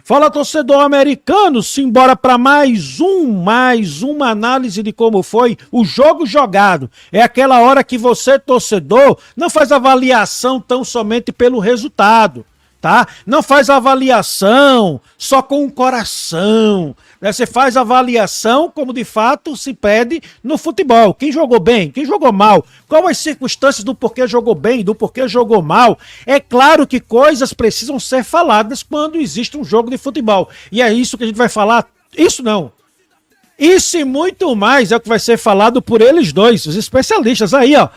Fala, torcedor americano, simbora para mais uma análise de como foi o jogo jogado. É aquela hora que você, torcedor, não faz avaliação tão somente pelo resultado, tá? Não faz avaliação só com o coração, né? Você faz avaliação como de fato se pede no futebol. Quem jogou bem, quem jogou mal, quais as circunstâncias do porquê jogou bem, do porquê jogou mal. É claro que coisas precisam ser faladas quando existe um jogo de futebol. E é isso que a gente vai falar. Isso não. Isso e muito mais é o que vai ser falado por eles dois, os especialistas aí, ó.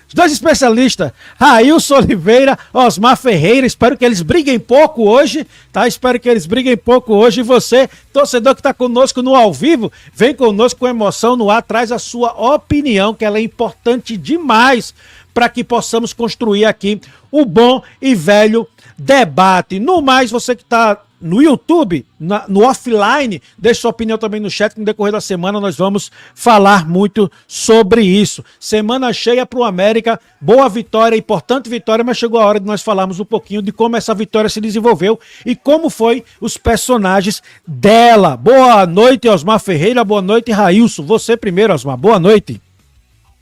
Os dois especialistas, Railson Oliveira, Osmar Ferreira, espero que eles briguem pouco hoje, tá? Espero que eles briguem pouco hoje. E você, torcedor que tá conosco no ao vivo, vem conosco com emoção no ar, traz a sua opinião, que ela é importante demais para que possamos construir aqui o bom e velho debate. No mais, você que está no YouTube, no offline, deixe sua opinião também no chat, que no decorrer da semana nós vamos falar muito sobre isso. Semana cheia para o América, boa vitória, importante vitória, mas chegou a hora de nós falarmos um pouquinho de como essa vitória se desenvolveu e como foi os personagens dela. Boa noite, Osmar Ferreira, boa noite, Railson. Você primeiro, Osmar, boa noite.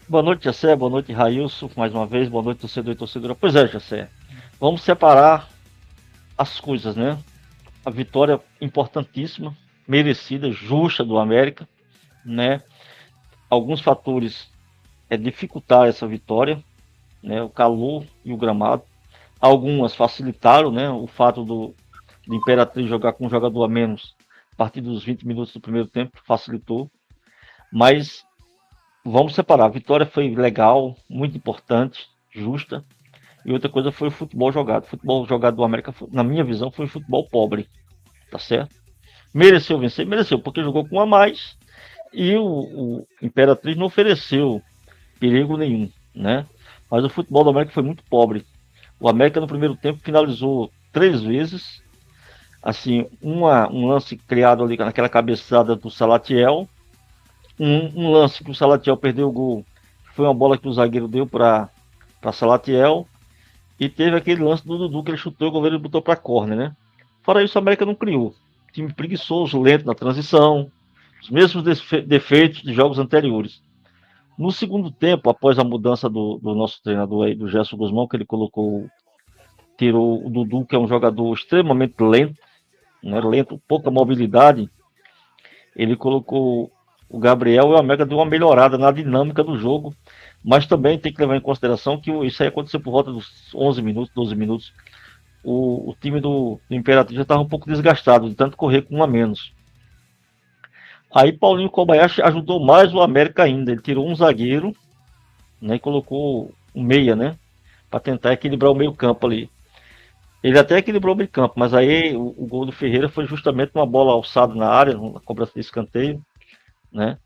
Boa noite, Jacé. Boa noite, Railson. Mais uma vez, boa noite, torcedor e torcedora. Pois é, Jacé. Vamos separar as coisas, né? A vitória importantíssima, merecida, justa do América, né? Alguns fatores dificultar essa vitória, né? O calor e o gramado. Algumas facilitaram, né? O fato do Imperatriz jogar com um jogador a menos a partir dos 20 minutos do primeiro tempo facilitou. Mas vamos separar. A vitória foi legal, muito importante, justa. E outra coisa foi o futebol jogado. O futebol jogado do América, na minha visão, foi um futebol pobre. Tá certo? Mereceu vencer? Mereceu, porque jogou com um a mais e o Imperatriz não ofereceu perigo nenhum, né? Mas o futebol do América foi muito pobre. O América no primeiro tempo finalizou 3 vezes. Assim, um lance criado ali naquela cabeçada do Salatiel. Um lance que o Salatiel perdeu o gol. Foi uma bola que o zagueiro deu para Salatiel. E teve aquele lance do Dudu que ele chutou, o goleiro botou para córner, né? Fora isso, a América não criou. Time preguiçoso, lento na transição, os mesmos defeitos de jogos anteriores. No segundo tempo, após a mudança do nosso treinador aí, do Gerson Guzmão, que ele tirou o Dudu, que é um jogador extremamente lento, né? Lento, pouca mobilidade. Ele colocou o Gabriel e o América deu uma melhorada na dinâmica do jogo, mas também tem que levar em consideração que isso aí aconteceu por volta dos 11 minutos, 12 minutos. O time do Imperatriz já estava um pouco desgastado, de tanto correr com um a menos. Aí Paulinho Kobayashi ajudou mais o América ainda. Ele tirou um zagueiro, né, e colocou um meia, né, para tentar equilibrar o meio campo ali. Ele até equilibrou o meio campo, mas aí o gol do Ferreira foi justamente uma bola alçada na área, na cobrança de escanteio, né,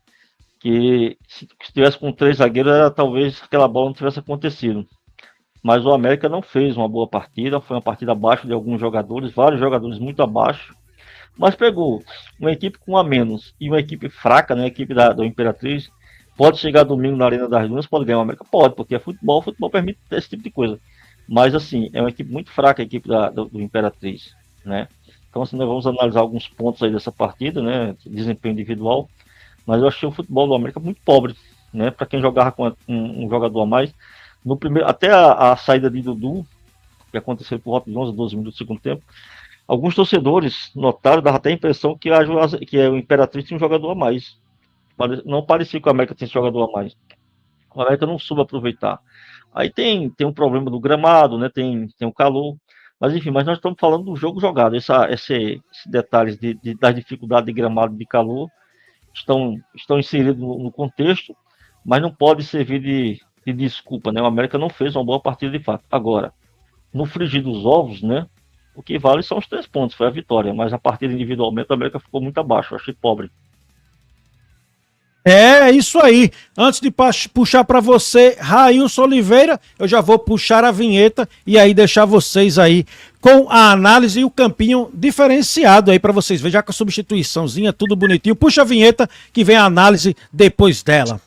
que se tivesse com 3 zagueiros, talvez aquela bola não tivesse acontecido. Mas o América não fez uma boa partida, foi uma partida abaixo de alguns jogadores, vários jogadores muito abaixo, mas pegou uma equipe com a menos e uma equipe fraca, né, a equipe do Imperatriz, pode chegar domingo na Arena das Dunas, pode ganhar o América? Pode, porque é futebol, futebol permite esse tipo de coisa. Mas assim, é uma equipe muito fraca a equipe do Imperatriz, né? Então assim, nós vamos analisar alguns pontos aí dessa partida, né, desempenho individual, mas eu achei o futebol do América muito pobre, né, para quem jogava com um jogador a mais. No primeiro, até a saída de Dudu, que aconteceu por volta de 11, 12 minutos do segundo tempo, alguns torcedores notaram, dava até a impressão que o Imperatriz tinha um jogador a mais. Não parecia que o América tinha esse jogador a mais. O América não soube aproveitar. Aí tem um problema do gramado, né? Tem o calor. Mas enfim, mas nós estamos falando do jogo jogado. Esses detalhes das dificuldades de gramado e de calor estão inseridos no contexto, mas não pode servir de desculpa, né? O América não fez uma boa partida de fato. Agora, no frigir dos ovos, né? O que vale são os 3 pontos, foi a vitória, mas a partida individualmente a América ficou muito abaixo, eu achei pobre. É isso aí. Antes de puxar para você, Railson Oliveira, eu já vou puxar a vinheta e aí deixar vocês aí com a análise e o campinho diferenciado aí para vocês verem, já com a substituiçãozinha, tudo bonitinho. Puxa a vinheta que vem a análise depois dela.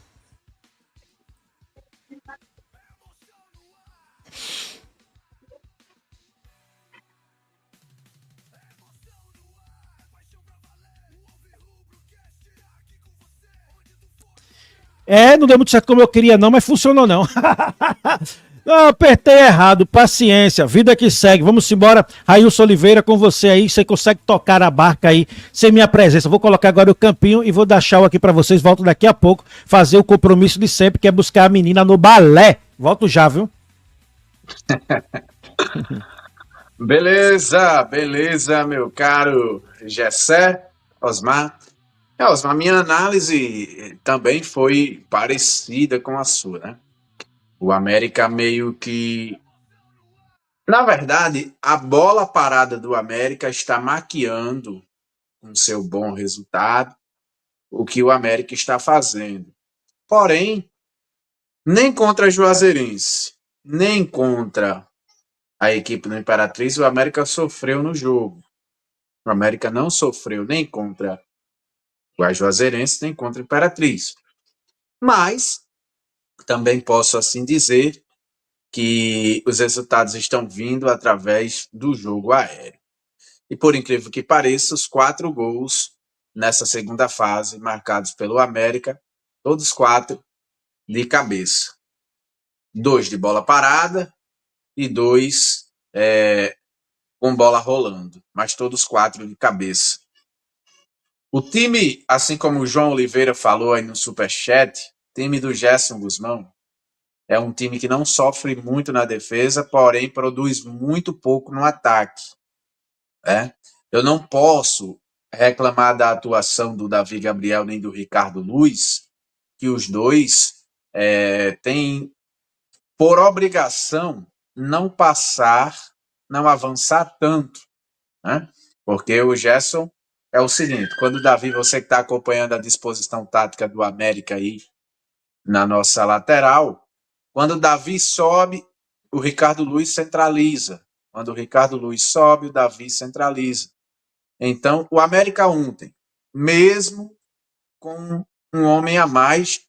Não deu muito certo como eu queria, não, mas funcionou não. Não, apertei errado, paciência, vida que segue. Vamos embora. Railson Oliveira, com você aí, você consegue tocar a barca aí sem minha presença. Vou colocar agora o campinho e vou dar tchau aqui pra vocês. Volto daqui a pouco, fazer o compromisso de sempre, que é buscar a menina no balé. Volto já, viu? Beleza, beleza, meu caro Gessé, Osmar. Osmar, minha análise também foi parecida com a sua, né? O América meio que. Na verdade, a bola parada do América está maquiando com seu bom resultado o que o América está fazendo. Porém, nem contra a Juazeirense, nem contra a equipe do Imperatriz, o América sofreu no jogo. O América não sofreu nem contra o Juazeirense, nem contra a Imperatriz. Mas também posso assim dizer que os resultados estão vindo através do jogo aéreo. E por incrível que pareça, os 4 gols nessa segunda fase, marcados pelo América, todos 4 de cabeça. 2 de bola parada e 2 com bola rolando, mas todos 4 de cabeça. O time, assim como o João Oliveira falou aí no Superchat, time do Gerson Guzmão, é um time que não sofre muito na defesa, porém produz muito pouco no ataque. Né? Eu não posso reclamar da atuação do Davi Gabriel nem do Ricardo Luiz, que os dois têm por obrigação não passar, não avançar tanto. Né? Porque o Gerson é o seguinte, quando o Davi, você que está acompanhando a disposição tática do América aí na nossa lateral, quando o Davi sobe, o Ricardo Luiz centraliza. Quando o Ricardo Luiz sobe, o Davi centraliza. Então, o América ontem, mesmo com um homem a mais,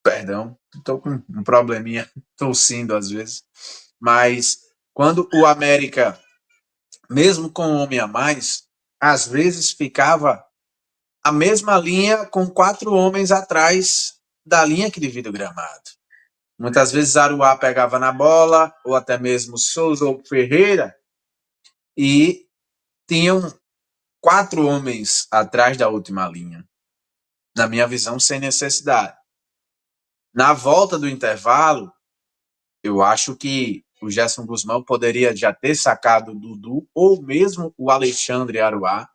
perdão, estou com um probleminha tossindo às vezes, mas quando o América, mesmo com um homem a mais, às vezes ficava a mesma linha com 4 homens atrás da linha que divide o gramado. Muitas vezes Aruá pegava na bola, ou até mesmo Souza ou Ferreira, e tinham 4 homens atrás da última linha. Na minha visão, sem necessidade. Na volta do intervalo, eu acho que o Gerson Guzmão poderia já ter sacado o Dudu, ou mesmo o Alexandre Aruá,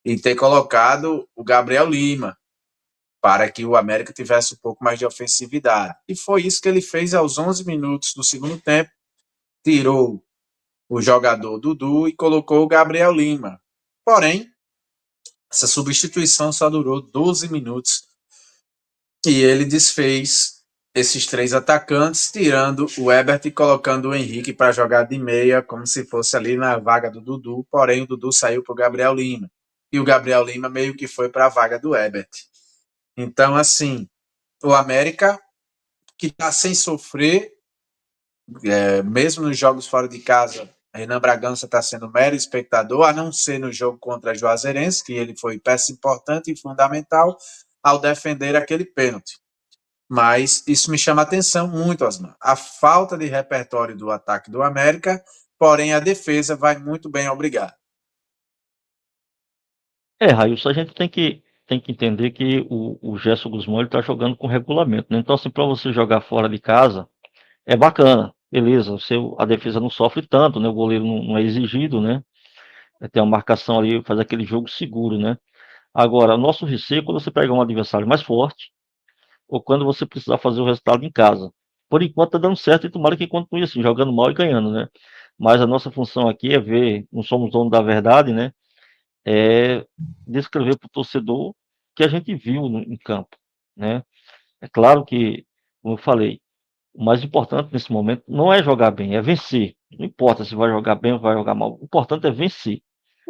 e ter colocado o Gabriel Lima, para que o América tivesse um pouco mais de ofensividade. E foi isso que ele fez aos 11 minutos do segundo tempo, tirou o jogador Dudu e colocou o Gabriel Lima. Porém, essa substituição só durou 12 minutos e ele desfez esses 3 atacantes, tirando o Ebert e colocando o Henrique para jogar de meia, como se fosse ali na vaga do Dudu, porém o Dudu saiu para o Gabriel Lima. E o Gabriel Lima meio que foi para a vaga do Ebert. Então, assim, o América, que está sem sofrer, mesmo nos jogos fora de casa, Renan Bragança está sendo mero espectador, a não ser no jogo contra a Juazeirense, que ele foi peça importante e fundamental ao defender aquele pênalti. Mas isso me chama a atenção muito, Osmar. A falta de repertório do ataque do América, porém a defesa vai muito bem, obrigado. Railson, a gente tem que entender que o Gerson Guzmão está jogando com regulamento, né? Então, assim, para você jogar fora de casa, é bacana, beleza, a defesa não sofre tanto, né? O goleiro não é exigido, né? Tem uma marcação ali, faz aquele jogo seguro, né? Agora, o nosso receio é quando você pegar um adversário mais forte, ou quando você precisar fazer o resultado em casa. Por enquanto tá dando certo e tomara que continue assim, jogando mal e ganhando, né? Mas a nossa função aqui é ver, não somos donos da verdade, né? É descrever para o torcedor o que a gente viu em campo, né? É claro que, como eu falei, o mais importante nesse momento não é jogar bem, é vencer. Não importa se vai jogar bem ou vai jogar mal, o importante é vencer,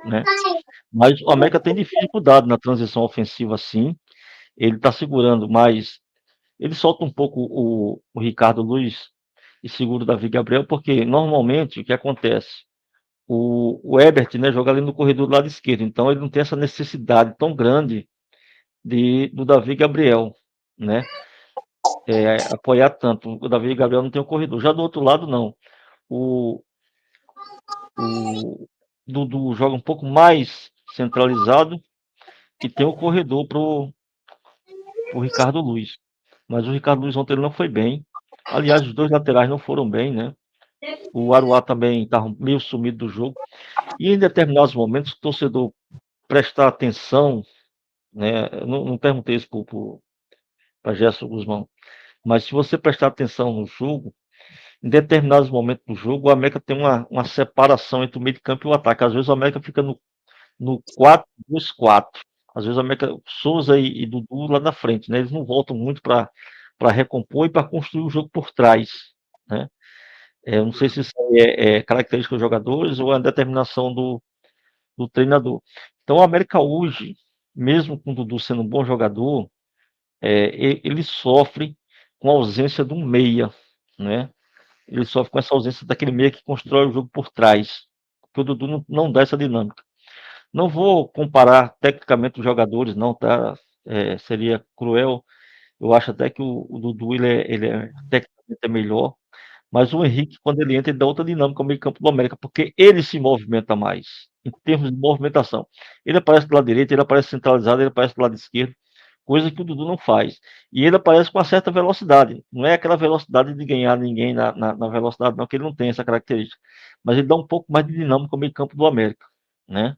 né? Mas o América tem dificuldade na transição ofensiva, sim. Ele está segurando mais. Ele solta um pouco o Ricardo Luiz e segura o Davi Gabriel, porque normalmente o que acontece? O Ebert, né, joga ali no corredor do lado esquerdo, então ele não tem essa necessidade tão grande do Davi Gabriel, né? Apoiar tanto. O Davi Gabriel não tem o corredor. Já do outro lado, não. O, o Dudu joga um pouco mais centralizado e tem o corredor pro Ricardo Luiz. Mas o Ricardo Luiz ontem ele não foi bem. Aliás, os dois laterais não foram bem, né? O Aruá também estava meio sumido do jogo. E em determinados momentos, o torcedor prestar atenção, né? Eu não perguntei isso para Gerson Guzmão, mas se você prestar atenção no jogo, em determinados momentos do jogo, o América tem uma separação entre o meio de campo e o ataque. Às vezes o América fica no 4-2-4. Às vezes o América, Souza e Dudu lá na frente, né? Eles não voltam muito para recompor e para construir o jogo por trás, né? Eu não sei se isso aí é característica dos jogadores ou é a determinação do treinador. Então o América hoje, mesmo com o Dudu sendo um bom jogador, ele sofre com a ausência de um meia, né? Ele sofre com essa ausência daquele meia que constrói o jogo por trás, porque o Dudu não dá essa dinâmica. Não vou comparar tecnicamente os jogadores, não, tá? Seria cruel. Eu acho até que o Dudu ele tecnicamente melhor, mas o Henrique, quando ele entra, ele dá outra dinâmica ao meio campo do América, porque ele se movimenta mais, em termos de movimentação. Ele aparece do lado direito, ele aparece centralizado, ele aparece do lado esquerdo, coisa que o Dudu não faz. E ele aparece com uma certa velocidade. Não é aquela velocidade de ganhar ninguém na velocidade, não, que ele não tem essa característica. Mas ele dá um pouco mais de dinâmica ao meio campo do América, né?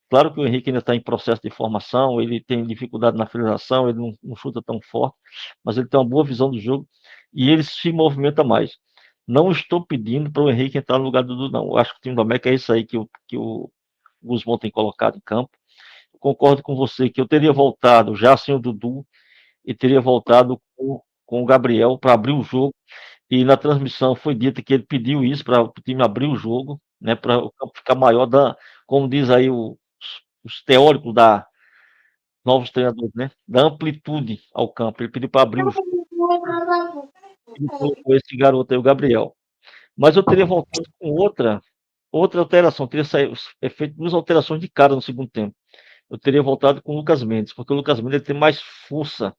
Claro que o Henrique ainda está em processo de formação, ele tem dificuldade na finalização, ele não chuta tão forte, mas ele tem uma boa visão do jogo e ele se movimenta mais. Não estou pedindo para o Henrique entrar no lugar do Dudu, não. Eu acho que o time do América é isso aí que o Guzmão tem colocado em campo. Eu concordo com você que eu teria voltado já sem o Dudu e teria voltado com o Gabriel para abrir o jogo. E na transmissão foi dito que ele pediu isso para o time abrir o jogo, né, para o campo ficar maior, como diz aí os teóricos da novos treinadores, né, da amplitude ao campo. Ele pediu para abrir o jogo e colocou esse garoto aí, o Gabriel. Mas eu teria voltado com outra alteração, teria feito duas alterações de cara no segundo tempo. Eu teria voltado com o Lucas Mendes, porque o Lucas Mendes ele tem mais força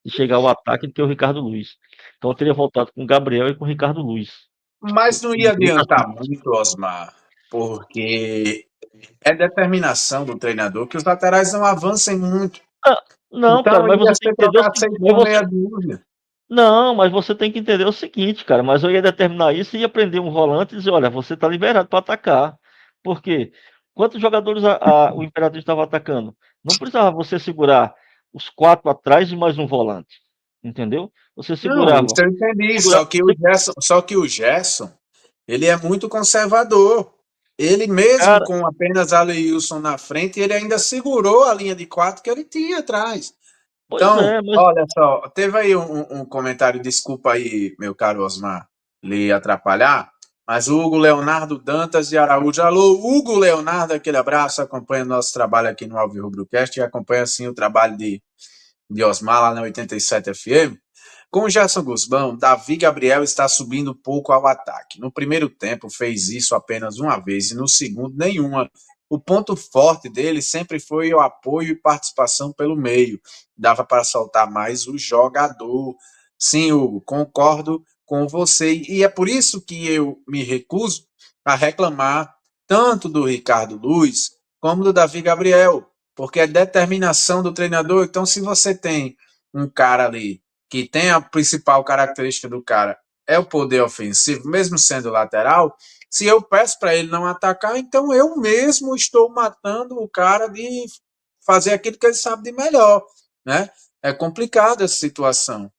de chegar ao ataque do que o Ricardo Luiz. Então eu teria voltado com o Gabriel e com o Ricardo Luiz. Mas não ia adiantar muito, Osmar, porque é determinação do treinador que os laterais não avancem muito. Não, cara, Então mas ia você tem ser que entender o trocar seguinte, seis por meia dúzia. não, mas você tem que entender o seguinte, cara, mas eu ia determinar isso e ia prender um volante e dizer, olha, você está liberado para atacar. Por quê? Quantos jogadores o Imperatriz estava atacando? Não precisava você segurar os quatro atrás e mais um volante, entendeu? Você Não, segurava, isso eu entendi. segura- Só que o Gerson, ele é muito conservador. Ele mesmo cara, com apenas Aleilson na frente, ele ainda segurou a linha de quatro que ele tinha atrás. pois Então, é, mas, olha só, teve aí um comentário, desculpa aí, meu caro Osmar, lhe atrapalhar, mas o Hugo Leonardo Dantas de Araújo. Alô, Hugo Leonardo, aquele abraço, acompanha o nosso trabalho aqui no Alvi Rubrocast e acompanha, assim, o trabalho de Osmar lá na 87 FM. Com o Gerson Guzmão, Davi Gabriel está subindo pouco ao ataque. No primeiro tempo fez isso apenas uma vez e no segundo nenhuma. O ponto forte dele sempre foi o apoio e participação pelo meio. Dava para soltar mais o jogador. Sim, Hugo, concordo com você. E é por isso que eu me recuso a reclamar tanto do Ricardo Luiz como do Davi Gabriel, porque é determinação do treinador. Então, se você tem um cara ali que tem a principal característica do cara é o poder ofensivo, mesmo sendo lateral, se eu peço para ele não atacar, então eu mesmo estou matando o cara de fazer aquilo que ele sabe de melhor, né? É complicado essa situação.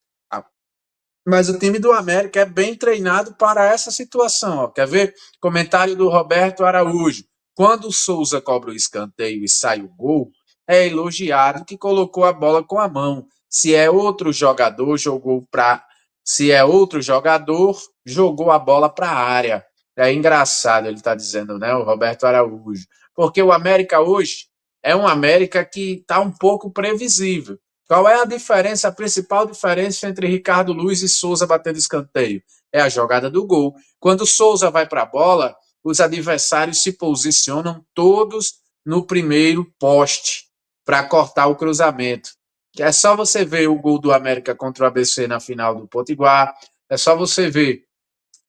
Mas o time do América é bem treinado para essa situação. Ó. Quer ver? Comentário do Roberto Araújo. Quando o Souza cobra o escanteio e sai o gol, é elogiado que colocou a bola com a mão. Se é outro jogador, jogou para. Se é outro jogador, jogou a bola para a área. É engraçado, ele está dizendo, né? O Roberto Araújo. Porque o América hoje é um América que está um pouco previsível. Qual é a diferença, a principal diferença entre Ricardo Luiz e Souza batendo escanteio? É a jogada do gol. Quando Souza vai para a bola, os adversários se posicionam todos no primeiro poste para cortar o cruzamento. É só você ver o gol do América contra o ABC na final do Potiguar, é só você ver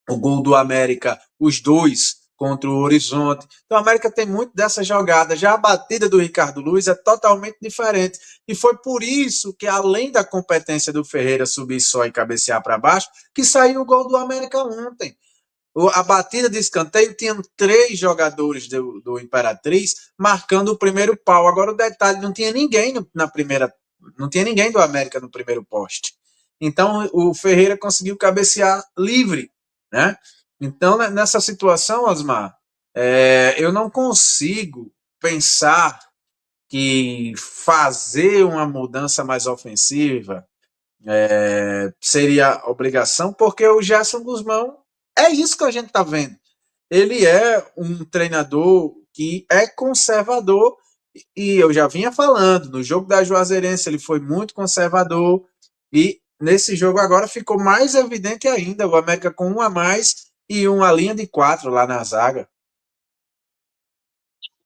o gol do América, os dois contra o Horizonte. Então, o América tem muito dessa jogada. Já a batida do Ricardo Luiz é totalmente diferente. E foi por isso que, além da competência do Ferreira subir só e cabecear para baixo, que saiu o gol do América ontem. A batida de escanteio tinha 3 jogadores do Imperatriz marcando o primeiro pau. Agora o detalhe, não tinha ninguém na primeira, não tinha ninguém do América no primeiro poste. Então o Ferreira conseguiu cabecear livre, né? Então nessa situação, Osmar, eu não consigo pensar que fazer uma mudança mais ofensiva seria obrigação, porque o Gerson Guzmão é isso que a gente está vendo. Ele é um treinador que é conservador, e eu já vinha falando, no jogo da Juazeirense ele foi muito conservador, e nesse jogo agora ficou mais evidente ainda, o América com um a mais e uma linha de 4 lá na zaga.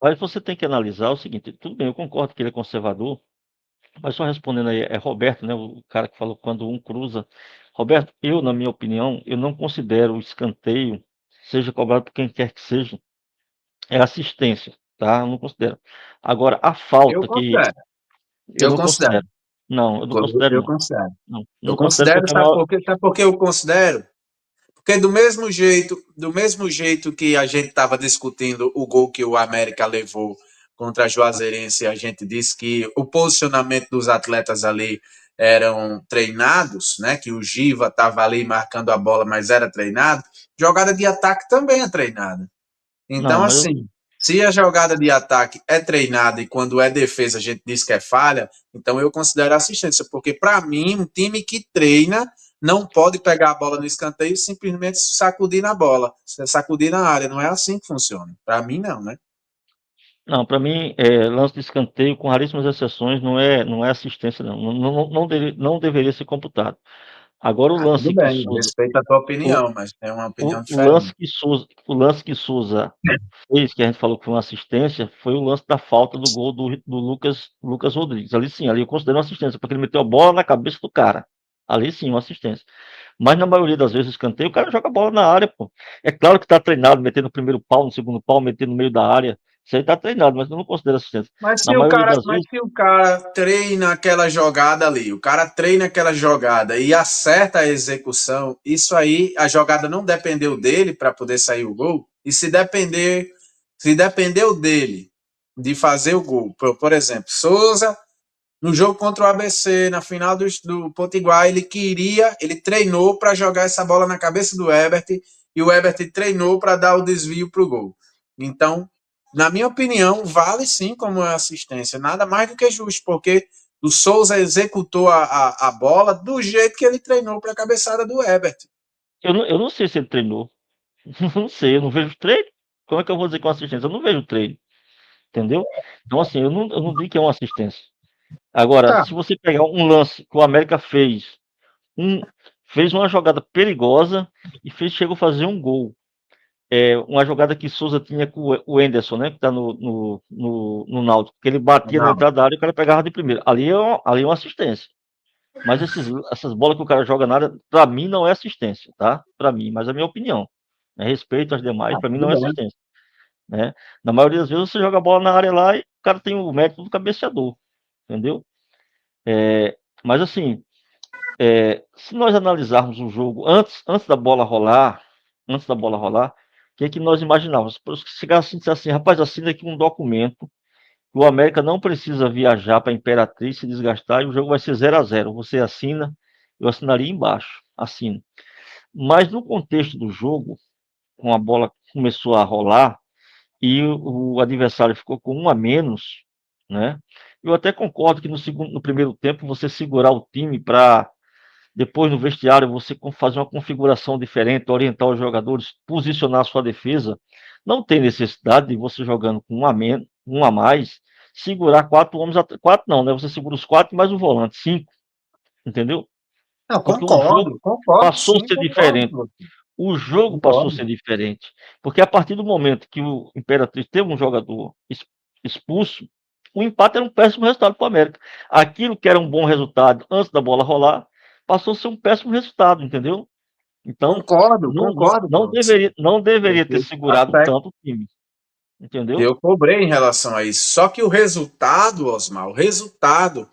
Mas você tem que analisar o seguinte, tudo bem, eu concordo que ele é conservador, mas só respondendo aí, é Roberto, né, o cara que falou quando um cruza. Roberto, eu, na minha opinião, eu não considero o escanteio, seja cobrado por quem quer que seja, é assistência, tá? Eu não considero. Agora, a Eu falta que considero, eu eu não considero, considero. Não, eu não considero, eu não. considero. Não, Eu não considero considero, porque é maior. sabe por que eu considero? Porque do mesmo jeito que a gente estava discutindo o gol que o América levou contra a Juazeirense, a gente disse que o posicionamento dos atletas ali eram treinados, né? Que o Giva estava ali marcando a bola, mas era treinado. Jogada de ataque também é treinada. Não, Então, mas eu, assim, se a jogada de ataque é treinada e quando é defesa a gente diz que é falha, então eu considero assistência, porque para mim, um time que treina não pode pegar a bola no escanteio e simplesmente sacudir na bola, sacudir na área. Não é assim que funciona. Para mim, não, né? não, para mim, lance de escanteio, com raríssimas exceções, não é assistência, não. Não deveria ser computado. Agora, o Ah, tudo lance que bem, Souza, respeito a tua o, opinião, mas tem uma o, opinião o lance diferente. que Souza, o lance que Souza fez, que a gente falou que foi uma assistência, foi o lance da falta do gol do Lucas Rodrigues. Ali sim, ali eu considero uma assistência, porque ele meteu a bola na cabeça do cara. Ali sim, uma assistência. Mas na maioria das vezes, escanteio, o cara joga a bola na área, pô. É claro que tá treinado, metendo o primeiro pau, no segundo pau, metendo no meio da área. Isso aí tá treinado, mas eu não considero assistência. Na maioria das Mas vezes, se o cara treina aquela jogada ali, o cara treina aquela jogada e acerta a execução, isso aí, a jogada não dependeu dele para poder sair o gol. E se dependeu dele de fazer o gol, por exemplo, Souza no jogo contra o ABC, na final do Potiguar, ele treinou para jogar essa bola na cabeça do Herbert e o Herbert treinou para dar o desvio para o gol. Então, na minha opinião, vale sim como assistência, nada mais do que justo, porque o Souza executou a bola do jeito que ele treinou para a cabeçada do Herbert. eu não sei se ele treinou. Não sei, eu não vejo treino. Como é que eu vou dizer que é uma assistência? Eu não vejo treino, entendeu? Então, assim, eu não digo que é uma assistência. Agora, Tá. se você pegar um lance que o América um, fez uma jogada perigosa e chegou a fazer um gol. Uma jogada que Souza tinha com o Enderson, né? Que tá no Náutico, que ele batia na Não. entrada da área e o cara pegava de primeira. Ali é uma assistência. Mas essas bolas que o cara joga na área, pra mim não é assistência, tá? Pra mim, mas é a minha opinião. Respeito às demais, Ah, pra mim tudo não é bem. assistência, né? Na maioria das vezes você joga a bola na área lá e o cara tem o mérito do cabeceador, entendeu? Mas assim, se nós analisarmos o jogo antes da bola rolar, o que é que nós imaginávamos? Se chegar assim e disser assim, rapaz, assina aqui um documento, o América não precisa viajar para Imperatriz, se desgastar, e o jogo vai ser 0-0. Você assina, eu assinaria embaixo, assino. Mas no contexto do jogo, com a bola começou a rolar e o adversário ficou com um a menos, né? Eu até concordo que no primeiro tempo você segurar o time para depois no vestiário você fazer uma configuração diferente, orientar os jogadores, posicionar a sua defesa. Não tem necessidade de você jogando com um a mais, segurar 4 homens, 4 não, né? Você segura os 4 mais o volante, 5, entendeu? Não, Porque o jogo concordo passou a sim, ser concordo diferente. com você. O jogo passou a Concordo. ser diferente. Porque a partir do momento que o Imperatriz teve um jogador expulso, o empate era um péssimo resultado para o América. Aquilo que era um bom resultado antes da bola rolar, passou a ser um péssimo resultado, entendeu? Então, Concordo com você. não Eu deveria ter fui segurado até tanto o time, entendeu? eu cobrei em relação a isso. Só que o resultado, Osmar, o resultado,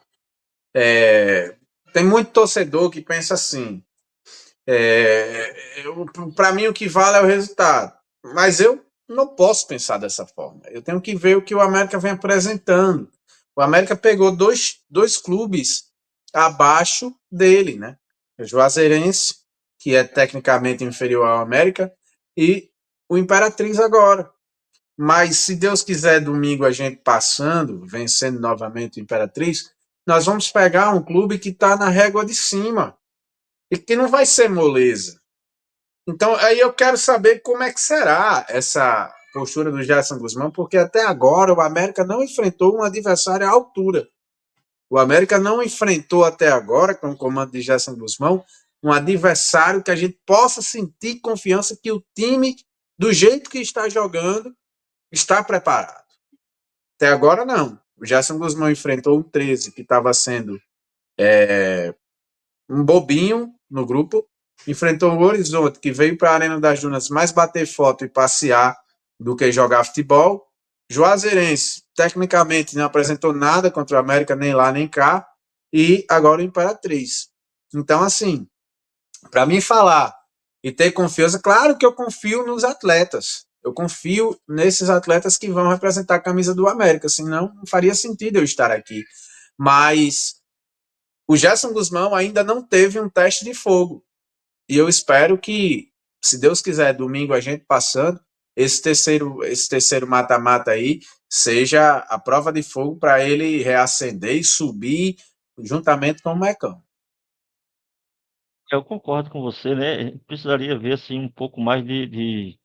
tem muito torcedor que pensa assim, para mim o que vale é o resultado. Mas eu não posso pensar dessa forma. Eu tenho que ver o que o América vem apresentando. O América pegou dois clubes abaixo dele, né? O Juazeirense, que é tecnicamente inferior ao América, e o Imperatriz agora. Mas se Deus quiser, domingo a gente passando, vencendo novamente o Imperatriz, nós vamos pegar um clube que está na régua de cima e que não vai ser moleza. Então, aí eu quero saber como é que será essa postura do Gerson Guzmão, porque até agora o América não enfrentou um adversário à altura. O América não enfrentou até agora, com o comando de Gerson Guzmão, um adversário que a gente possa sentir confiança que o time, do jeito que está jogando, está preparado. Até agora, não. O Gerson Guzmão enfrentou um 13 que estava sendo um bobinho no grupo, enfrentou o Horizonte, que veio para a Arena das Dunas mais bater foto e passear do que jogar futebol. Juazeirense, tecnicamente, não apresentou nada contra o América, nem lá nem cá. E agora o Imperatriz. Então, assim, para mim falar e ter confiança, claro que eu confio nos atletas. Eu confio nesses atletas que vão representar a camisa do América, senão não faria sentido eu estar aqui. Mas o Gerson Guzmão ainda não teve um teste de fogo. E eu espero que, se Deus quiser, domingo a gente passando, esse terceiro mata-mata aí seja a prova de fogo para ele reacender e subir juntamente com o Mecão. Eu concordo com você, né? Precisaria ver assim um pouco mais de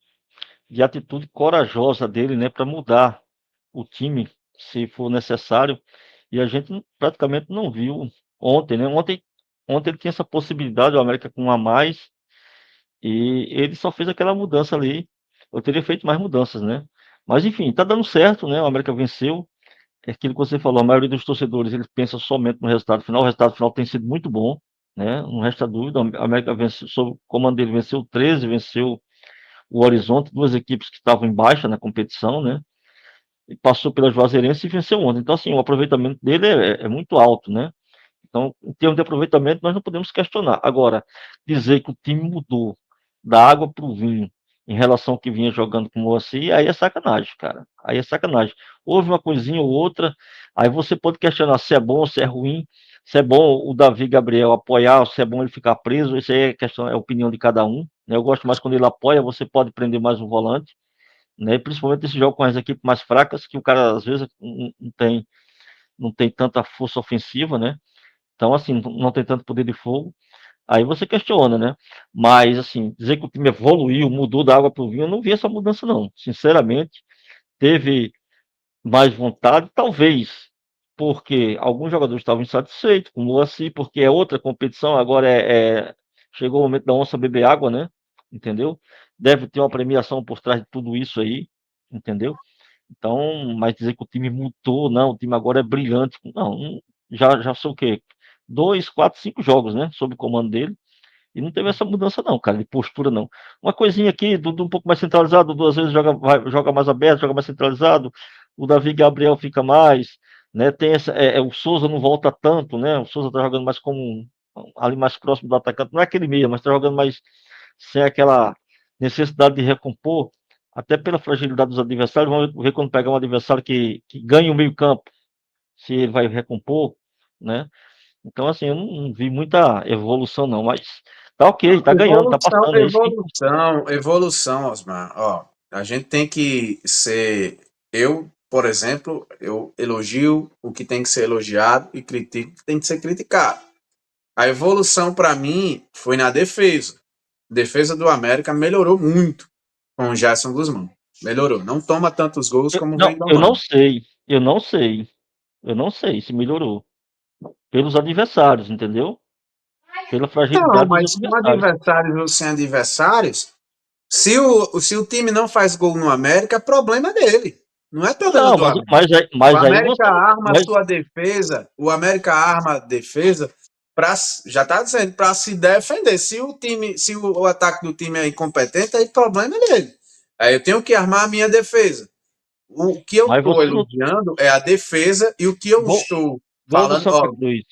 atitude corajosa dele, né, para mudar o time, se for necessário. E a gente praticamente não viu ontem, né? Ontem ele tinha essa possibilidade, o América com um a mais, e ele só fez aquela mudança ali. Eu teria feito mais mudanças, né? Mas enfim, tá dando certo, né? O América venceu. É aquilo que você falou, a maioria dos torcedores eles pensam somente no resultado final. O resultado final tem sido muito bom, né? Não resta dúvida. A América venceu, sob o comando dele, venceu o 13, venceu o Horizonte, duas equipes que estavam em baixa na competição, né? E passou pela Juazeirense e venceu ontem. Então, assim, o aproveitamento dele é muito alto, né? Então, em termos de aproveitamento, nós não podemos questionar. Agora, dizer que o time mudou da água para o vinho em relação ao que vinha jogando com o Moacir, aí é sacanagem, cara. Aí é sacanagem. Houve uma coisinha ou outra, aí você pode questionar se é bom, se é ruim, se é bom o Davi Gabriel apoiar, se é bom ele ficar preso, isso aí é questão, é opinião de cada um. Né? Eu gosto mais quando ele apoia, você pode prender mais o volante, né? Principalmente esse jogo com as equipes mais fracas, que o cara às vezes não tem tanta força ofensiva, né? Então, assim, não tem tanto poder de fogo. Aí você questiona, né? Mas, assim, dizer que o time evoluiu, mudou da água para o vinho, eu não vi essa mudança, não. Sinceramente, teve mais vontade, talvez, porque alguns jogadores estavam insatisfeitos com o Moacir, porque é outra competição, agora chegou o momento da onça beber água, né? Entendeu? Deve ter uma premiação por trás de tudo isso aí, entendeu? Então, mas dizer que o time mudou, não, o time agora é brilhante. Não, já são o quê? 2, 4, 5 jogos, né? Sob o comando dele. E não teve essa mudança, não, cara, de postura, não. Uma coisinha aqui, Dudu um pouco mais centralizado, duas vezes joga mais aberto, joga mais centralizado. O Davi Gabriel fica mais, né? Tem o Souza não volta tanto, né? O Souza tá jogando mais como ali mais próximo do atacante. Não é aquele meia, mas tá jogando mais sem aquela necessidade de recompor, até pela fragilidade dos adversários. Vamos ver quando pegar um adversário que ganha o meio-campo, se ele vai recompor, né? Então, assim, eu não vi muita evolução, não, mas tá ok, tá ganhando, tá Evolução, passando, é isso que. evolução, Osmar. Ó, a gente tem que ser. Eu, por exemplo, eu elogio o que tem que ser elogiado e critico o que tem que ser criticado. A evolução, para mim, foi na defesa. A defesa do América melhorou muito com o Gerson Guzmão. Melhorou. Não toma tantos gols como Não, vem eu não tomando. sei, eu não sei, eu não sei se melhorou. Pelos adversários, entendeu? Pela Não, fragilidade dos mas com adversários. adversários ou sem adversários, se o time não faz gol no América, problema é dele. Não é todo ano Não, do mas, América. mas, aí- O mas aí América você. arma a Mas, sua defesa, o América arma a defesa para, já está dizendo, para se defender. Se o time, se o ataque do time é incompetente, aí o problema é dele. Aí eu tenho que armar a minha defesa. O que eu mas estou você não. elogiando é a defesa e o que eu Gol, estou gol do falando, Santa ó, Cruz.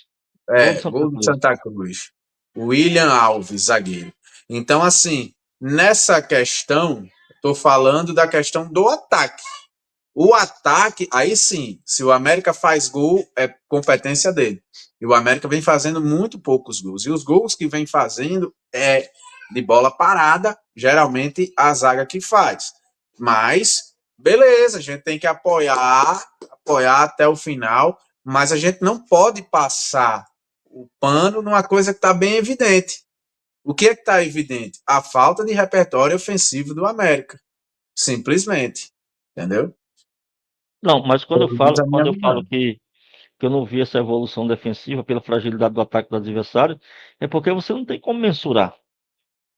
Gol do Santa gol do Cruz. Santa Cruz. William Alves, zagueiro. Então, assim, nessa questão, estou falando da questão do ataque. O ataque, aí sim, se o América faz gol, é competência dele. E o América vem fazendo muito poucos gols. E os gols que vem fazendo é de bola parada, geralmente a zaga que faz. Mas, beleza, a gente tem que apoiar até o final, mas a gente não pode passar o pano numa coisa que está bem evidente. O que é que está evidente? A falta de repertório ofensivo do América. Simplesmente. Entendeu? Não, mas quando eu Pelo menos falo, a minha quando eu falo visão. que eu não vi essa evolução defensiva pela fragilidade do ataque do adversário, é porque você não tem como mensurar,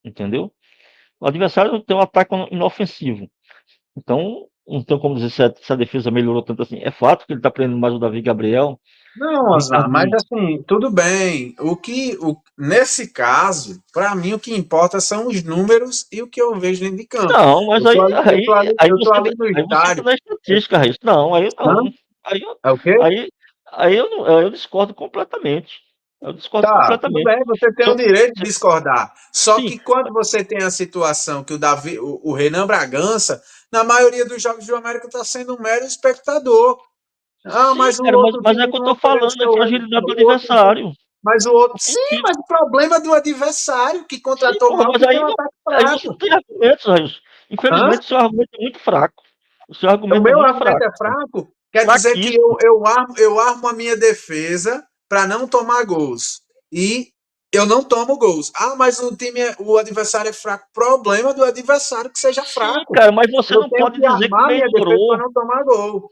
entendeu? O adversário tem um ataque inofensivo. Então, não tem como dizer se a defesa melhorou tanto assim. É fato que ele está prendendo mais o Davi Gabriel, Não, o Osmar, Ricardo mas Nunes. assim, tudo bem. Nesse caso, para mim, o que importa são os números e o que eu vejo dentro de campo. Não, mas Eu tô ali, eu tô ali, eu tô ali no aí você entra estádio. na estatística, Raiz. Não, aí Hã? não. Aí, eu- É o quê? aí, aí eu, não, eu discordo completamente. Eu discordo Tá, tudo completamente. bem, você tem o Só- direito de discordar. Só sim, que quando você tem a situação que o Renan Bragança, na maioria dos jogos do América está sendo um mero espectador. Ah, sim, mas o cara, outro mas é time que eu não tô falando, é a ofereceu, fragilidade do o outro time, adversário. mas o outro, sim, Ofensivo. mas o problema é do adversário que Sim, contratou porra, mal, mas que tem um ataque aí você não fraco. tem argumentos, Raiz. Hã? Infelizmente, o seu argumento é muito fraco. O seu O argumento é meu muito argumento fraco. é fraco, quer dizer que Fraquíssimo. eu armo a minha defesa para não tomar gols. E eu não tomo gols. Ah, mas o adversário é fraco. Problema do adversário que seja Sim, fraco. cara, mas você Eu não tenho pode que dizer que armar a minha defesa para melhorou. não tomar gol.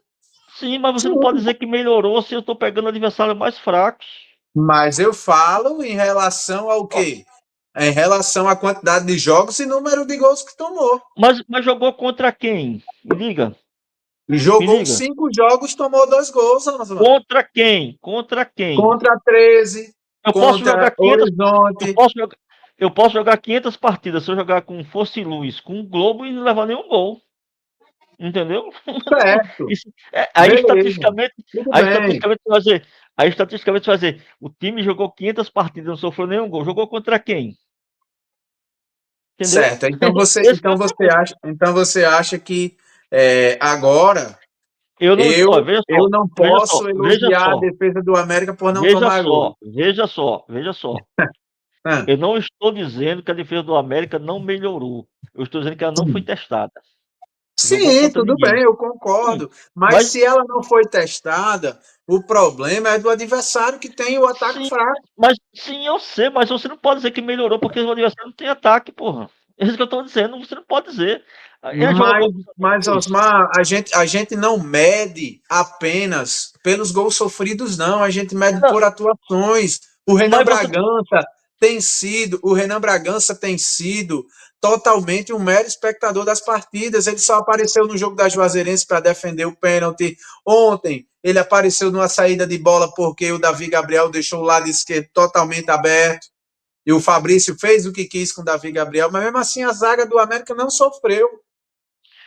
Sim, mas você não pode Sim. dizer que melhorou se eu estou pegando adversários mais fracos. Mas eu falo em relação ao quê? Em relação à quantidade de jogos e número de gols que tomou. Mas jogou contra quem? Me diga, E me jogou diga. 5 jogos, tomou 2 gols, Osmar. Contra quem? Contra quem? Contra 13, Eu posso contra jogar 500, eu Horizonte. posso jogar, eu posso jogar 500 partidas se eu jogar com Força e Luz, com o Globo e não levar nenhum gol. Entendeu? Certo. Isso, aí Beleza. estatisticamente, Tudo aí bem. estatisticamente vai fazer, aí estatisticamente vai fazer, o time jogou 500 partidas, não sofreu nenhum gol. Jogou contra quem? Entendeu? Certo. Então você, Esse que é então o você argumento. acha, então você acha que agora Eu não, ó, eu não veja posso só, veja elogiar a só, defesa do América por não veja tomar só, gol. veja só, veja só. Ah, Eu não estou dizendo que a defesa do América não melhorou. Eu estou dizendo que ela não foi sim. testada. Jogou Sim, contra tudo ninguém. bem, eu Sim, concordo. Mas mas se ela não foi testada, o problema é do adversário que tem o ataque sim, fraco. sim, eu sei, mas você não pode dizer que melhorou porque o adversário não tem ataque, porra. É isso que eu estou dizendo, você não pode dizer. Ele jogou Mas, contra o Santa mas Cruz. Osmar, a gente não mede apenas pelos gols sofridos, não. A gente mede Não, por atuações. mas você. O Renan Bragança tem sido totalmente um mero espectador das partidas. Ele só apareceu no jogo da Juazeirense para defender o pênalti. Ontem, ele apareceu numa saída de bola porque o Davi Gabriel deixou o lado esquerdo totalmente aberto. E o Fabrício fez o que quis com o Davi Gabriel, mas mesmo assim a zaga do América não sofreu.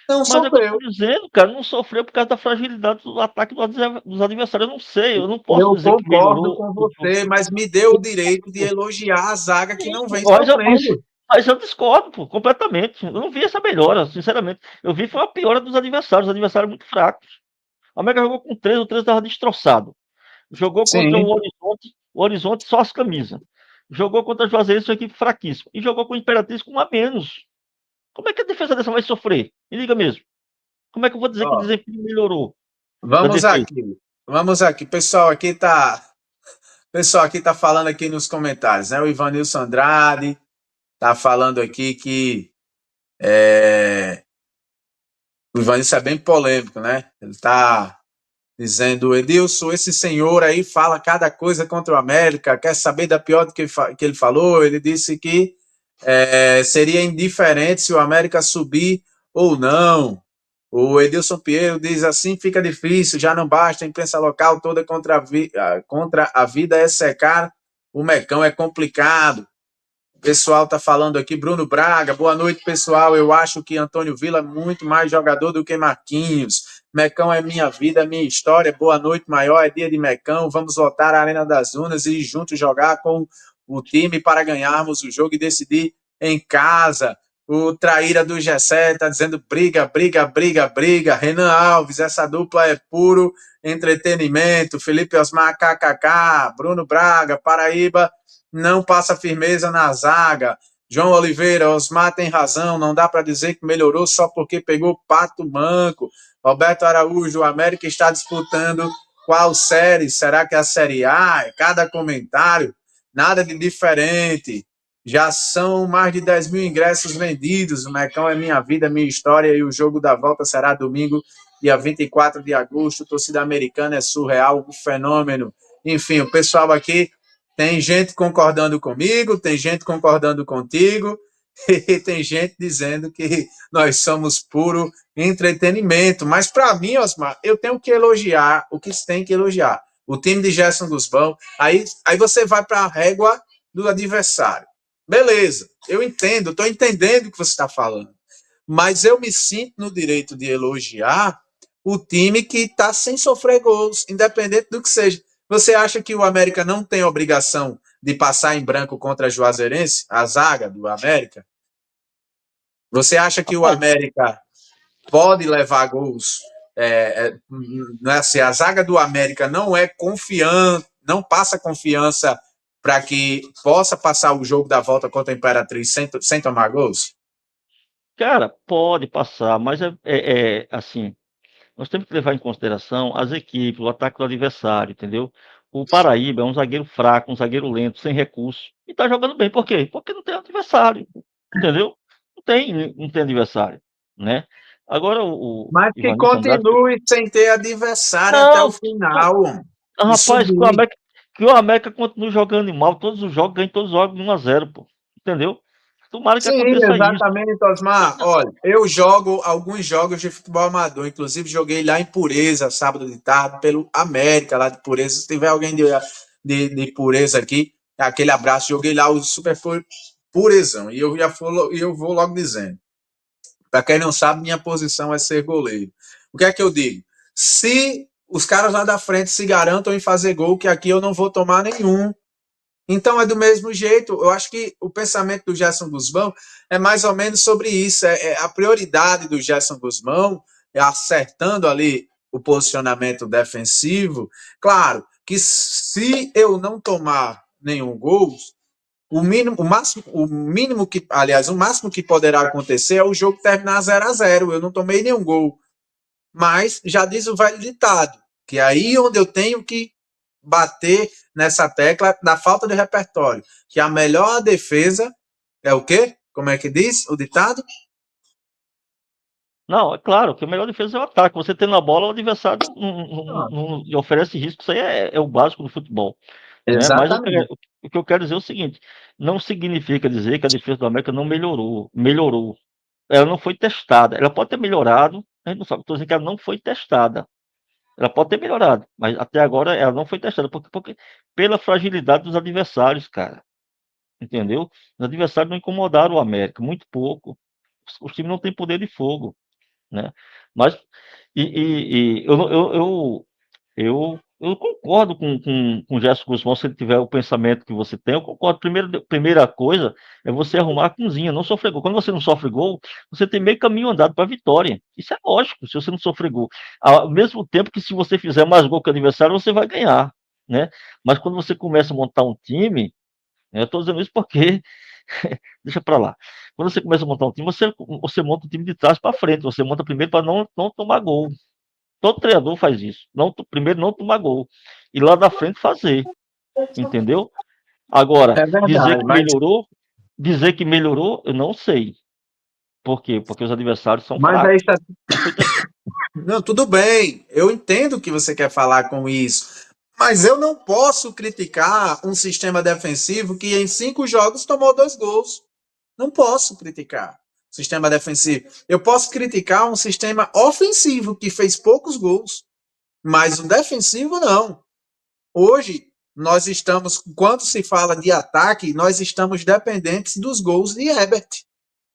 Não Mas é o que eu sofreu. estou dizendo, cara, não sofreu por causa da fragilidade do ataque dos adversários. Eu não sei, eu não posso Eu dizer que concordo melhorou. com você, mas me dê o direito de elogiar a zaga que não vem Mas eu, mas, sofrendo. mas eu discordo, pô, completamente. Eu não vi essa melhora, sinceramente. Eu vi foi uma piora dos adversários, os adversários muito fracos. A América jogou com 13, o 13 estava destroçado. Jogou contra Sim, O Horizonte só as camisas. Jogou contra o Juazeirense, uma equipe fraquíssima. E jogou com o Imperatriz com um a menos. Como é que a defesa dessa vai sofrer? Me liga mesmo. Como é que eu vou dizer que o ó, desempenho melhorou da vamos defesa? aqui. Vamos aqui. Pessoal aqui tá falando aqui nos comentários, né? O Ivanilson Andrade tá falando aqui que o Ivanilson é bem polêmico, né? Ele tá dizendo, Edilson, esse senhor aí fala cada coisa contra o América, quer saber da pior do que ele falou? Ele disse que seria indiferente se o América subir ou não. O Edilson Pinheiro diz assim: fica difícil, já não basta a imprensa local toda contra a vida é secar, o Mecão é complicado. O pessoal tá falando aqui, Bruno Braga, boa noite, pessoal. Eu acho que Antônio Vila é muito mais jogador do que Marquinhos. Mecão é minha vida, minha história. Boa noite, maior. É dia de Mecão. Vamos voltar à Arena das Unas e juntos jogar com o time para ganharmos o jogo e decidir em casa. O Traíra do Gessé tá dizendo briga, briga, briga, briga. Renan Alves, essa dupla é puro entretenimento. Felipe Osmar, KKK. Bruno Braga, Paraíba não passa firmeza na zaga. João Oliveira, Osmar tem razão, não dá para dizer que melhorou só porque pegou pato manco. Roberto Araújo, o América está disputando qual série? Será que é a Série A? É cada comentário, nada de diferente. Já são mais de 10 mil ingressos vendidos. O Mecão é minha vida, minha história e o jogo da volta será domingo, dia 24 de agosto. Torcida americana é surreal, um fenômeno. Enfim, o pessoal aqui tem gente concordando comigo, tem gente concordando contigo, e tem gente dizendo que nós somos puro entretenimento. Mas para mim, Osmar, eu tenho que elogiar o que se tem que elogiar. O time de Gerson Guzmão, aí você vai para a régua do adversário. Beleza, eu entendo, estou entendendo o que você está falando. Mas eu me sinto no direito de elogiar o time que está sem sofrer gols, independente do que seja. Você acha que o América não tem obrigação de passar em branco contra a Juazeirense, a zaga do América? Você acha que o América pode levar gols? Assim, a zaga do América não é confiante, não passa confiança para que possa passar o jogo da volta contra a Imperatriz sem tomar gols? Cara, pode passar, mas assim, nós temos que levar em consideração as equipes, o ataque do adversário, entendeu? O Paraíba é um zagueiro fraco, um zagueiro lento, sem recurso. E tá jogando bem. Por quê? Porque não tem adversário, entendeu? Não tem adversário, né? Agora Mas que Ivanilson Andrade. continue sem ter adversário até o Não, final. E rapaz, subir. que o América continue jogando mal, todos os jogos, ganha todos os jogos de 1-0, pô. Entendeu? Tomara que Sim, aconteça isso. exatamente, Osmar. Olha, eu jogo alguns jogos de futebol amador, inclusive joguei lá em Pureza, sábado de tarde, pelo América, lá de Pureza. Se tiver alguém de Pureza aqui, aquele abraço. Joguei lá o Super Purezão. E eu vou logo dizendo. Para quem não sabe, minha posição é ser goleiro. O que é que eu digo? Se os caras lá da frente se garantam em fazer gol, que aqui eu não vou tomar nenhum. Então é do mesmo jeito. Eu acho que o pensamento do Gerson Guzmão é mais ou menos sobre isso. A prioridade do Gerson Guzmão é acertando ali o posicionamento defensivo. Claro que se eu não tomar nenhum gol, o máximo que poderá acontecer é o jogo terminar 0-0. Eu não tomei nenhum gol. Mas já diz o velho ditado, que é aí onde eu tenho que bater nessa tecla da falta de repertório, que a melhor defesa é o quê? Como é que diz o ditado? Não, é claro que a melhor defesa é o ataque. Você tendo a bola, o adversário não lhe oferece risco. Isso aí é o básico do futebol, né? Mas Exatamente. o que eu quero dizer é o seguinte: não significa dizer que a defesa do América não melhorou. Melhorou. Ela não foi testada. Ela pode ter melhorado, a gente não sabe. Estou dizendo que ela não foi testada. Ela pode ter melhorado, mas até agora ela não foi testada. Porque pela fragilidade dos adversários, cara. Entendeu? Os adversários não incomodaram o América, muito pouco. Os times não têm poder de fogo, né? Mas eu concordo com o Gerson Guzmão, se ele tiver o pensamento que você tem, eu concordo. Primeira coisa é você arrumar a cozinha, não sofrer gol. Quando você não sofre gol, você tem meio caminho andado para a vitória. Isso é lógico, se você não sofrer gol. Ao mesmo tempo que se você fizer mais gol que o adversário, você vai ganhar, né? Mas quando você começa a montar um time, eu estou dizendo isso porque deixa para lá. Quando você começa a montar um time, você monta o time de trás para frente. Você monta primeiro para não tomar gol. Todo treinador faz isso. Primeiro não tomar gol. E lá da frente fazer. Entendeu? Agora, É verdade, mas, dizer que melhorou, eu não sei. Por quê? Porque os adversários são mas aí fracos. está. Não foi testado. Não, tudo bem. Eu entendo o que você quer falar com isso. Mas eu não posso criticar um sistema defensivo que em 5 jogos tomou 2 gols. Não posso criticar. sistema defensivo. Eu posso criticar um sistema ofensivo que fez poucos gols, mas o defensivo não. Hoje, nós estamos, quando se fala de ataque, nós estamos dependentes dos gols de Herbert.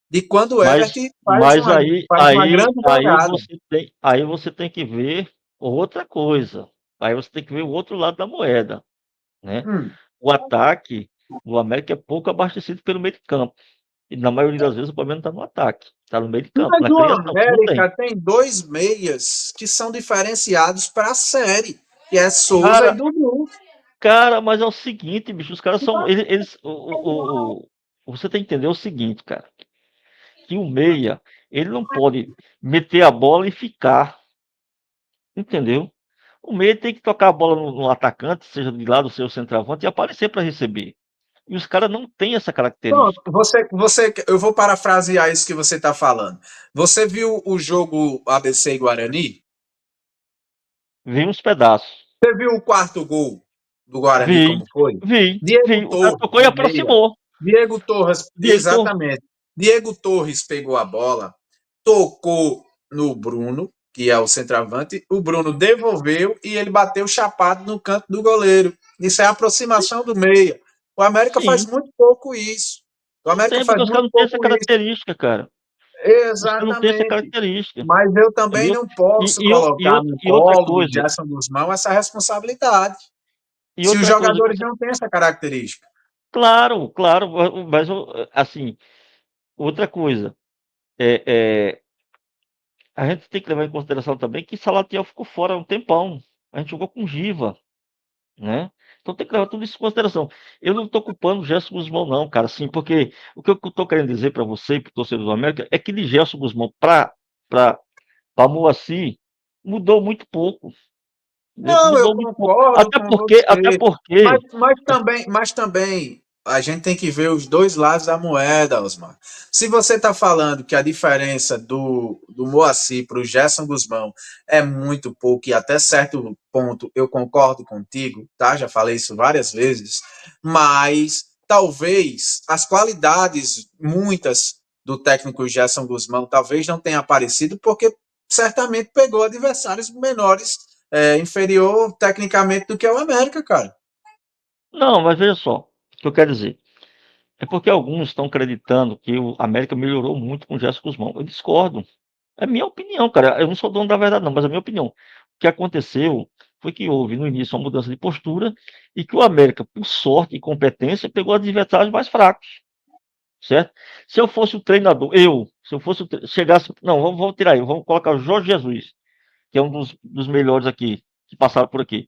De quando o Herbert Mas faz uma grande jogada. aí você tem que ver outra coisa. Aí você tem que ver o outro lado da moeda, né? O ataque do América é pouco abastecido pelo meio de campo. E na maioria das vezes o problema está no ataque, está no meio de campo. Mas Na o criação, não tem. América tem 2 meias que são diferenciados para a série, que é Souza Cara, e Dudu. Cara, mas é o seguinte, bicho, os caras são. Você tem que entender o seguinte, cara. Que o meia, ele não pode meter a bola e ficar. Entendeu? O meia tem que tocar a bola no atacante, seja de lado, seja o centroavante, e aparecer para receber. E os caras não têm essa Pronto, característica. eu vou parafrasear isso que você está falando. Você viu o jogo ABC e Guarani? Vem uns pedaços. Você viu o quarto gol do Guarani Vi, como foi? vi, Diego vi. O cara Torres, tocou e o meia. aproximou. Diego Torres, Diego, exatamente. Diego Torres pegou a bola, tocou no Bruno, que é o centroavante, o Bruno devolveu e ele bateu chapado no canto do goleiro. Isso é a aproximação do meia. O América faz sim. muito pouco isso. O Não América tem, faz porque os caras muito não têm essa pouco isso. característica, cara. Os caras não têm essa Exatamente. característica. Mas eu também Entendeu? não posso colocar no E outra colo do coisa, Gerson Guzmão essa responsabilidade. e Se os outra coisa que jogadores você. não têm essa característica. Claro, claro, mas assim, outra coisa, é, é, a gente tem que levar em consideração também que Salatiel ficou fora há um tempão. A gente jogou com Giva, né? Então tem que levar tudo isso em consideração. Eu não estou culpando o Gerson Guzmão, não, cara, assim, porque o que eu estou querendo dizer para você e para o torcedor do América é que de Gerson Guzmão para Moacir mudou muito pouco. Não, eu Mudou muito pouco. concordo com Até você. porque, Mas também a gente tem que ver os dois lados da moeda, Osmar. Se você está falando que a diferença do Moacir para o Gerson Guzmão é muito pouco, e até certo ponto eu concordo contigo, tá? Já falei isso várias vezes, mas talvez as qualidades, muitas, do técnico Gerson Guzmão, talvez não tenha aparecido, porque certamente pegou adversários menores, inferior tecnicamente do que o América, cara. não, mas veja só, o que eu quero dizer. É porque alguns estão acreditando que o América melhorou muito com o Gerson Guzmão. Eu discordo. É minha opinião, cara. Eu não sou dono da verdade, não, mas é a minha opinião. O que aconteceu foi que houve no início uma mudança de postura e que o América, por sorte e competência, pegou adversários mais fracos, certo? Se eu fosse o treinador, se eu fosse chegasse, não, vamos tirar aí, vamos colocar o Jorge Jesus, que é um dos melhores aqui, que passaram por aqui.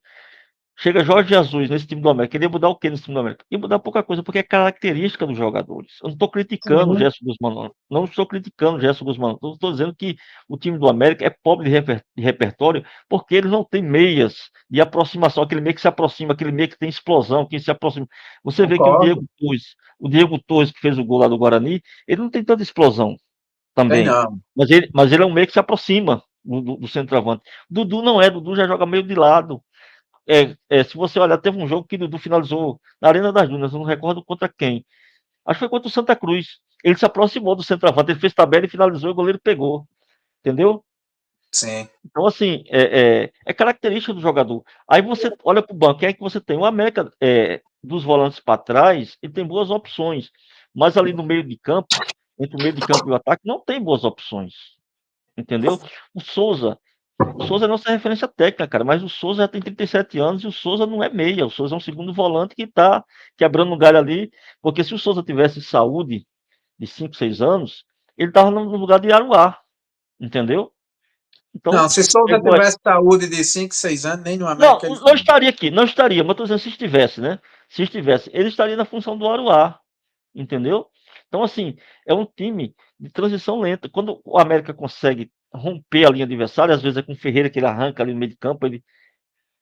Chega Jorge Jesus nesse time do América. Queria mudar o que nesse time do América? Ia mudar pouca coisa, porque é característica dos jogadores. Eu não estou criticando o Sim. Gerson Guzmão, não. Não estou criticando o Gerson Guzmão. Estou dizendo que o time do América é pobre de repertório, porque eles não têm meias de aproximação, aquele meio que se aproxima, aquele meio que tem explosão, que se aproxima. Você vê que Concordo. O Diego Torres, que fez o gol lá do Guarani, ele não tem tanta explosão Tem também. não. Mas ele é um meio que se aproxima do centroavante. Dudu não é, Dudu já joga meio de lado. Se você olhar, teve um jogo que o Dudu finalizou na Arena das Dunas, eu não recordo contra quem. Acho que foi contra o Santa Cruz. Ele se aproximou do centroavante, ele fez tabela e finalizou e o goleiro pegou. Entendeu? Sim. Então, assim, é característica do jogador. Aí você olha para o banco, quem é que você tem? O América, dos volantes para trás, ele tem boas opções. Mas ali no meio de campo, entre o meio de campo e o ataque, não tem boas opções. Entendeu? O Souza é nossa referência técnica, cara, mas o Souza já tem 37 anos e o Souza não é meia. O Souza é um segundo volante que está quebrando um galho ali, porque se o Souza tivesse saúde de 5, 6 anos, ele estava no lugar de Aruá, entendeu? Não, Então, se Souza tivesse saúde de 5, 6 anos, nem no não, América ele não fica. estaria aqui, não estaria, mas estou dizendo se estivesse, né? Se estivesse, ele estaria na função do Aruá, entendeu? Então, assim, é um time de transição lenta. Quando o América consegue romper a linha adversária, às vezes é com o Ferreira que ele arranca ali no meio de campo,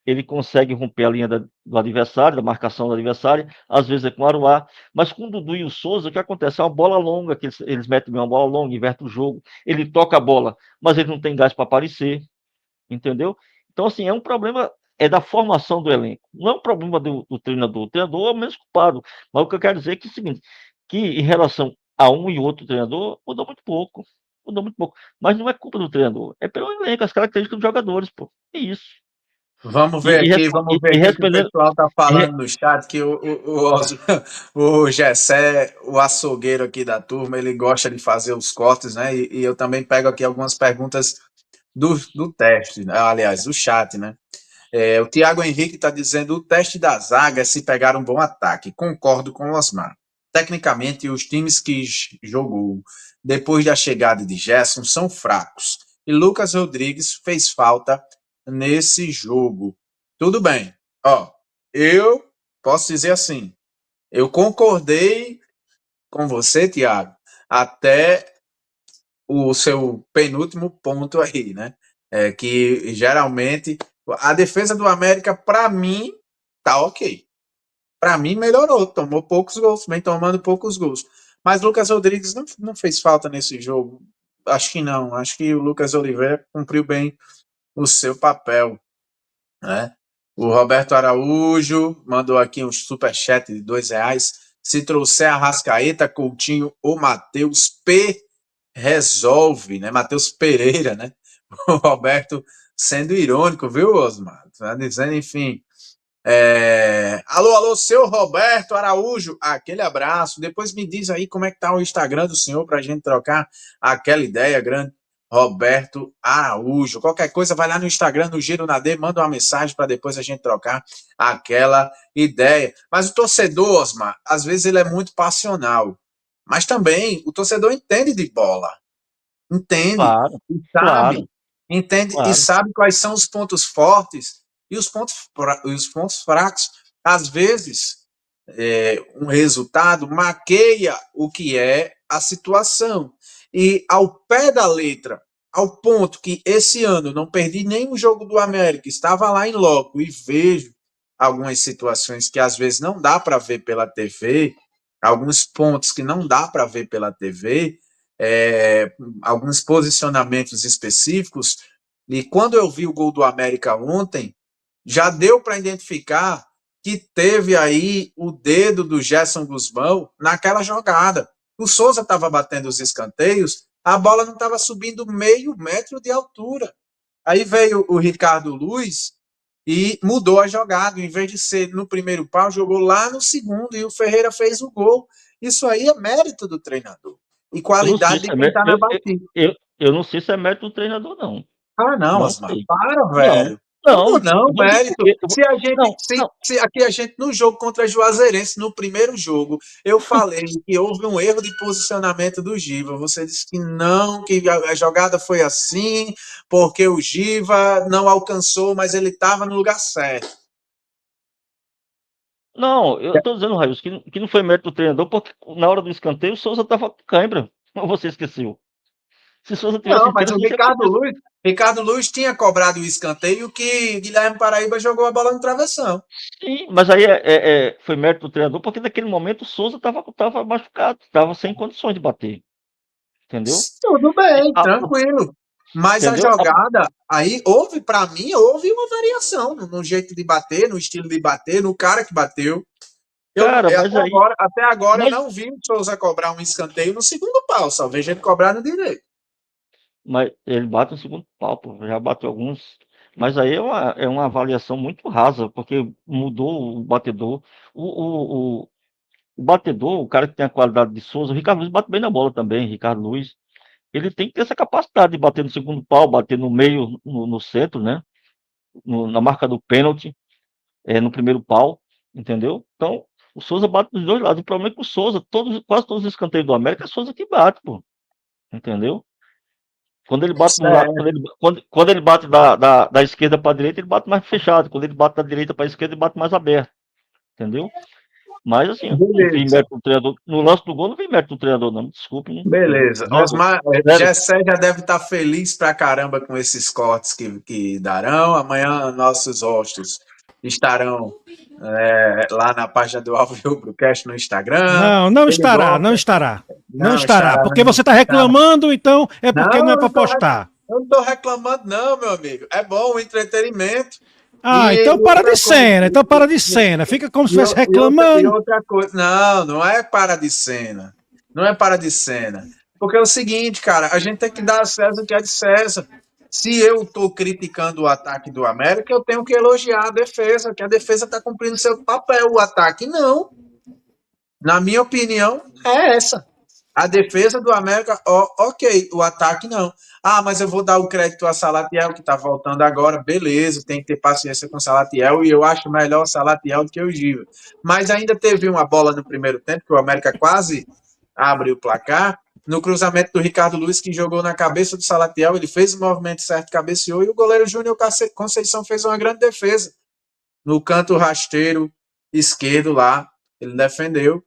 ele consegue romper a linha do adversário, da marcação do adversário, às vezes é com o Aruá, mas com o Dudu e o Souza, o que acontece? É uma bola longa, que eles metem bem uma bola longa, invertem o jogo, ele toca a bola, mas ele não tem gás para aparecer, entendeu? Então, assim, é um problema, da formação do elenco, não é um problema do treinador, o treinador é o menos culpado, mas o que eu quero dizer é que é o seguinte, que em relação a um e outro treinador, mudou muito pouco. Mudou muito pouco. Mas não é culpa do treinador, é pelo elenco, as características dos jogadores, pô. É isso. Vamos ver E aqui o que o respondendo. pessoal tá e re- falando no chat, que o Gessé, o açougueiro aqui da turma, ele gosta de fazer os cortes, né? E eu também pego aqui algumas perguntas do teste, né? Aliás, do chat, né? O Thiago Henrique está dizendo: o teste da zaga é se pegar um bom ataque. Concordo com o Osmar. Tecnicamente, os times que jogou depois da chegada de Gerson são fracos. E Lucas Rodrigues fez falta nesse jogo. Tudo bem. Ó, eu posso dizer assim: eu concordei com você, Thiago, até o seu penúltimo ponto aí, né? Que geralmente a defesa do América, para mim, tá ok. Para mim, melhorou. Tomou poucos gols, vem tomando poucos gols. Mas Lucas Rodrigues não fez falta nesse jogo. Acho que não. Acho que o Lucas Oliveira cumpriu bem o seu papel, né? O Roberto Araújo mandou aqui um superchat de R$ 2. Se trouxer a Rascaeta, Coutinho ou Matheus P, resolve, né? Matheus Pereira, né? O Roberto sendo irônico, viu, Osmar? Tá dizendo, enfim. Alô, seu Roberto Araújo, aquele abraço. Depois me diz aí como é que tá o Instagram do senhor para a gente trocar aquela ideia grande. Roberto Araújo. Qualquer coisa, vai lá no Instagram, no Giro na D, manda uma mensagem para depois a gente trocar aquela ideia. Mas o torcedor, Osmar, às vezes ele é muito passional. Mas também o torcedor entende de bola. Entende Claro, e claro, sabe, entende e claro. sabe quais são os pontos fortes e os pontos fracos. Às vezes, um resultado maqueia o que é a situação. E ao pé da letra, ao ponto que esse ano não perdi nenhum jogo do América, estava lá em loco e vejo algumas situações que às vezes não dá para ver pela TV, alguns pontos que não dá para ver pela TV, alguns posicionamentos específicos. E quando eu vi o gol do América ontem, já deu para identificar que teve aí o dedo do Gerson Guzmão naquela jogada. O Souza estava batendo os escanteios, a bola não estava subindo meio metro de altura. Aí veio o Ricardo Luz e mudou a jogada. Em vez de ser no primeiro pau, jogou lá no segundo e o Ferreira fez o gol. Isso aí é mérito do treinador e Eu não sei qualidade se de é quem mérito. está na batida. Eu não sei se é mérito do treinador, não. Ah, não, Não Osmar, sei. para, Não, velho. Como não. não, Eu vou dizer por mérito? quê. Se a gente, Não, não. se aqui a gente, no jogo contra a Juazeirense, no primeiro jogo, eu falei que houve um erro de posicionamento do Giva. Você disse que não, que a jogada foi assim, porque o Giva não alcançou, mas ele estava no lugar certo. Não, eu tô dizendo, Raíssa, que não foi mérito do treinador, porque na hora do escanteio o Souza tava com cãibra. Ou você esqueceu? Se o Souza tivesse Não, mas inteiro, o não tinha acontecido. Ricardo Luz tinha cobrado o escanteio que Guilherme Paraíba jogou a bola no travessão. Sim, mas aí foi mérito do treinador, porque naquele momento o Souza tava machucado, tava sem condições de bater, entendeu? Tudo E bem, tranquilo. Mas a entendeu? jogada, aí houve, para mim, houve uma variação no jeito de bater, no estilo de bater, no cara que bateu. Cara, mas aí. Até agora eu Mas, não vi o Souza cobrar um escanteio no segundo pau, só vejo ele cobrar no direito. mas ele bate no segundo pau, pô, já bateu alguns. Mas aí é uma avaliação muito rasa, porque mudou o batedor. O batedor, o cara que tem a qualidade de Souza, o Ricardo Luiz bate bem na bola também, Ricardo Luiz. Ele tem que ter essa capacidade de bater no segundo pau, bater no meio, no centro, né? Na marca do pênalti, no primeiro pau, entendeu? Então, o Souza bate dos dois lados. O problema é que o Souza, quase todos os escanteios do América, é o Souza que bate, pô. Entendeu? Quando ele bate no lado, Certo. quando ele bate da esquerda para a direita, ele bate mais fechado. Quando ele bate da direita para a esquerda, ele bate mais aberto. Entendeu? Mas assim, não vi Beleza. mérito do treinador. No lance do gol, não vi mérito do treinador, não. Desculpe, não vi. Beleza. Zero. Osmar, Zero. Gessé já deve estar feliz pra caramba com esses cortes que darão. Amanhã nossos rostos estarão lá na página do Alvirrubro Cast no Instagram. Não, não Ele estará, não gosta. estará. Não Não, estará. estará. Porque você está Estará. reclamando, então é porque Não, não é para postar. eu não tô reclamando, não, meu amigo. É bom o entretenimento. Ah, E então para de outra coisa. cena, então para de cena. Fica como se estivesse E reclamando. outra coisa. Não, não é para de cena. Não é para de cena. Porque é o seguinte, cara, a gente tem que dar a César o que é de César. Se eu estou criticando o ataque do América, eu tenho que elogiar a defesa, que a defesa está cumprindo seu papel. O ataque não. Na minha opinião, é essa. A defesa do América, ok. O ataque não. Ah, mas eu vou dar o crédito a Salatiel, que está voltando agora. Beleza, tem que ter paciência com o Salatiel. E eu acho melhor o Salatiel do que o Giva. Mas ainda teve uma bola no primeiro tempo, que o América quase abre o placar. No cruzamento do Ricardo Luiz, que jogou na cabeça do Salatiel. Ele fez o movimento certo, cabeceou. E o goleiro Júnior Conceição fez uma grande defesa. No canto rasteiro esquerdo lá, ele defendeu.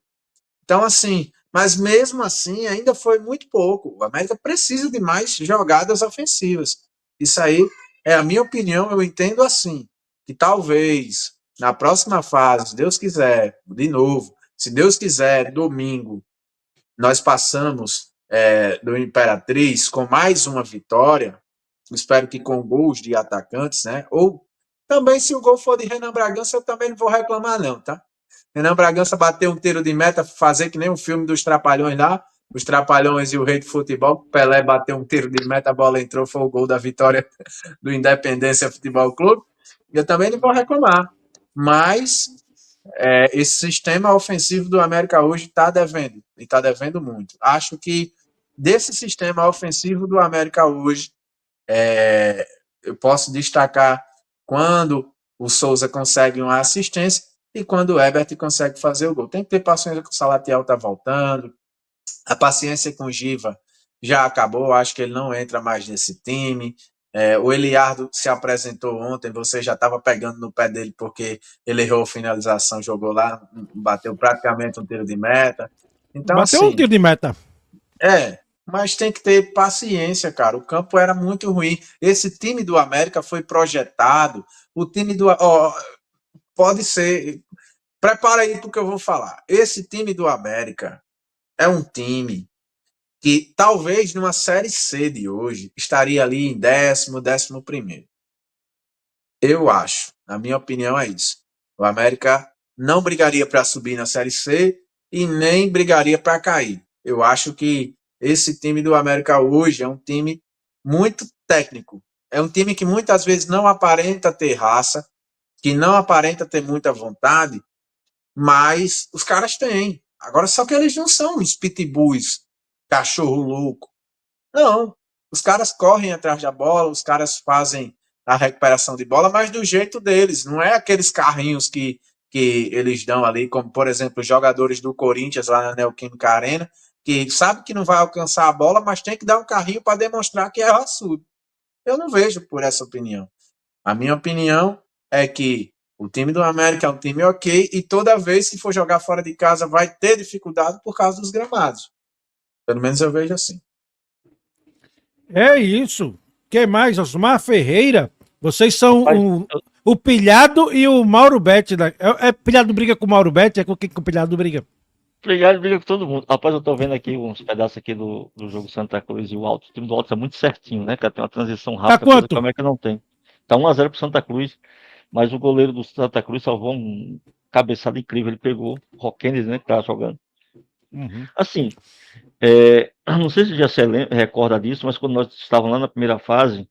Então, assim, mas mesmo assim, ainda foi muito pouco. O América precisa de mais jogadas ofensivas. Isso aí é a minha opinião, eu entendo assim, que talvez na próxima fase, se Deus quiser, de novo, se Deus quiser, domingo, nós passamos do Imperatriz com mais uma vitória, espero que com gols de atacantes, né? Ou também, se o gol for de Renan Bragança, eu também não vou reclamar, não, tá? Renan Bragança bateu um tiro de meta, fazer que nem um filme dos Trapalhões lá, os Trapalhões e o Rei do Futebol. Pelé bateu um tiro de meta, a bola entrou, foi o gol da vitória do Independência Futebol Clube. Eu também não vou reclamar. Mas esse sistema ofensivo do América hoje está devendo, e está devendo muito. Acho que desse sistema ofensivo do América hoje, eu posso destacar quando o Souza consegue uma assistência e quando o Herbert consegue fazer o gol. Tem que ter paciência que o Salatiel está voltando, a paciência com o Giva já acabou, acho que ele não entra mais nesse time. O Eliardo se apresentou ontem, você já estava pegando no pé dele porque ele errou a finalização, jogou lá, bateu praticamente um tiro de meta. Então, Bateu um assim, tiro de meta. mas tem que ter paciência, cara. O campo era muito ruim. Esse time do América foi projetado. O time do. Pode ser. Prepara aí porque eu vou falar. Esse time do América é um time que talvez numa Série C de hoje estaria ali em 11º. Eu acho. Na minha opinião, é isso. O América não brigaria para subir na Série C e nem brigaria para cair. Eu acho que esse time do América hoje é um time muito técnico. É um time que muitas vezes não aparenta ter raça, que não aparenta ter muita vontade, mas os caras têm. Agora, só que eles não são os pitbulls, cachorro louco. Não. Os caras correm atrás da bola, os caras fazem a recuperação de bola, mas do jeito deles. Não é aqueles carrinhos que eles dão ali, como, por exemplo, os jogadores do Corinthians lá na Neoquímica Arena, que sabe que não vai alcançar a bola, mas tem que dar um carrinho para demonstrar que é raçudo. Eu não vejo por essa opinião. A minha opinião é que o time do América é um time ok e toda vez que for jogar fora de casa vai ter dificuldade por causa dos gramados. Pelo menos eu vejo assim. É isso. Que mais? Osmar Ferreira. Vocês são Rapaz, o Pilhado e o Mauro Betti. Pilhado briga com o Mauro Betti? É com quem que o Pilhado briga? Obrigado, briga com todo mundo. Rapaz, eu tô vendo aqui uns pedaços aqui do jogo Santa Cruz e o Alto. O time do Alto é muito certinho, né, cara? Tem uma transição Tá rápida, coisa que o quanto? América não tem. Tá 1-0 pro Santa Cruz, mas o goleiro do Santa Cruz salvou um cabeçada incrível. Ele pegou o Roquenes, né, que tava jogando. Uhum. Assim, não sei se já se recorda disso, mas quando nós estávamos lá na primeira fase,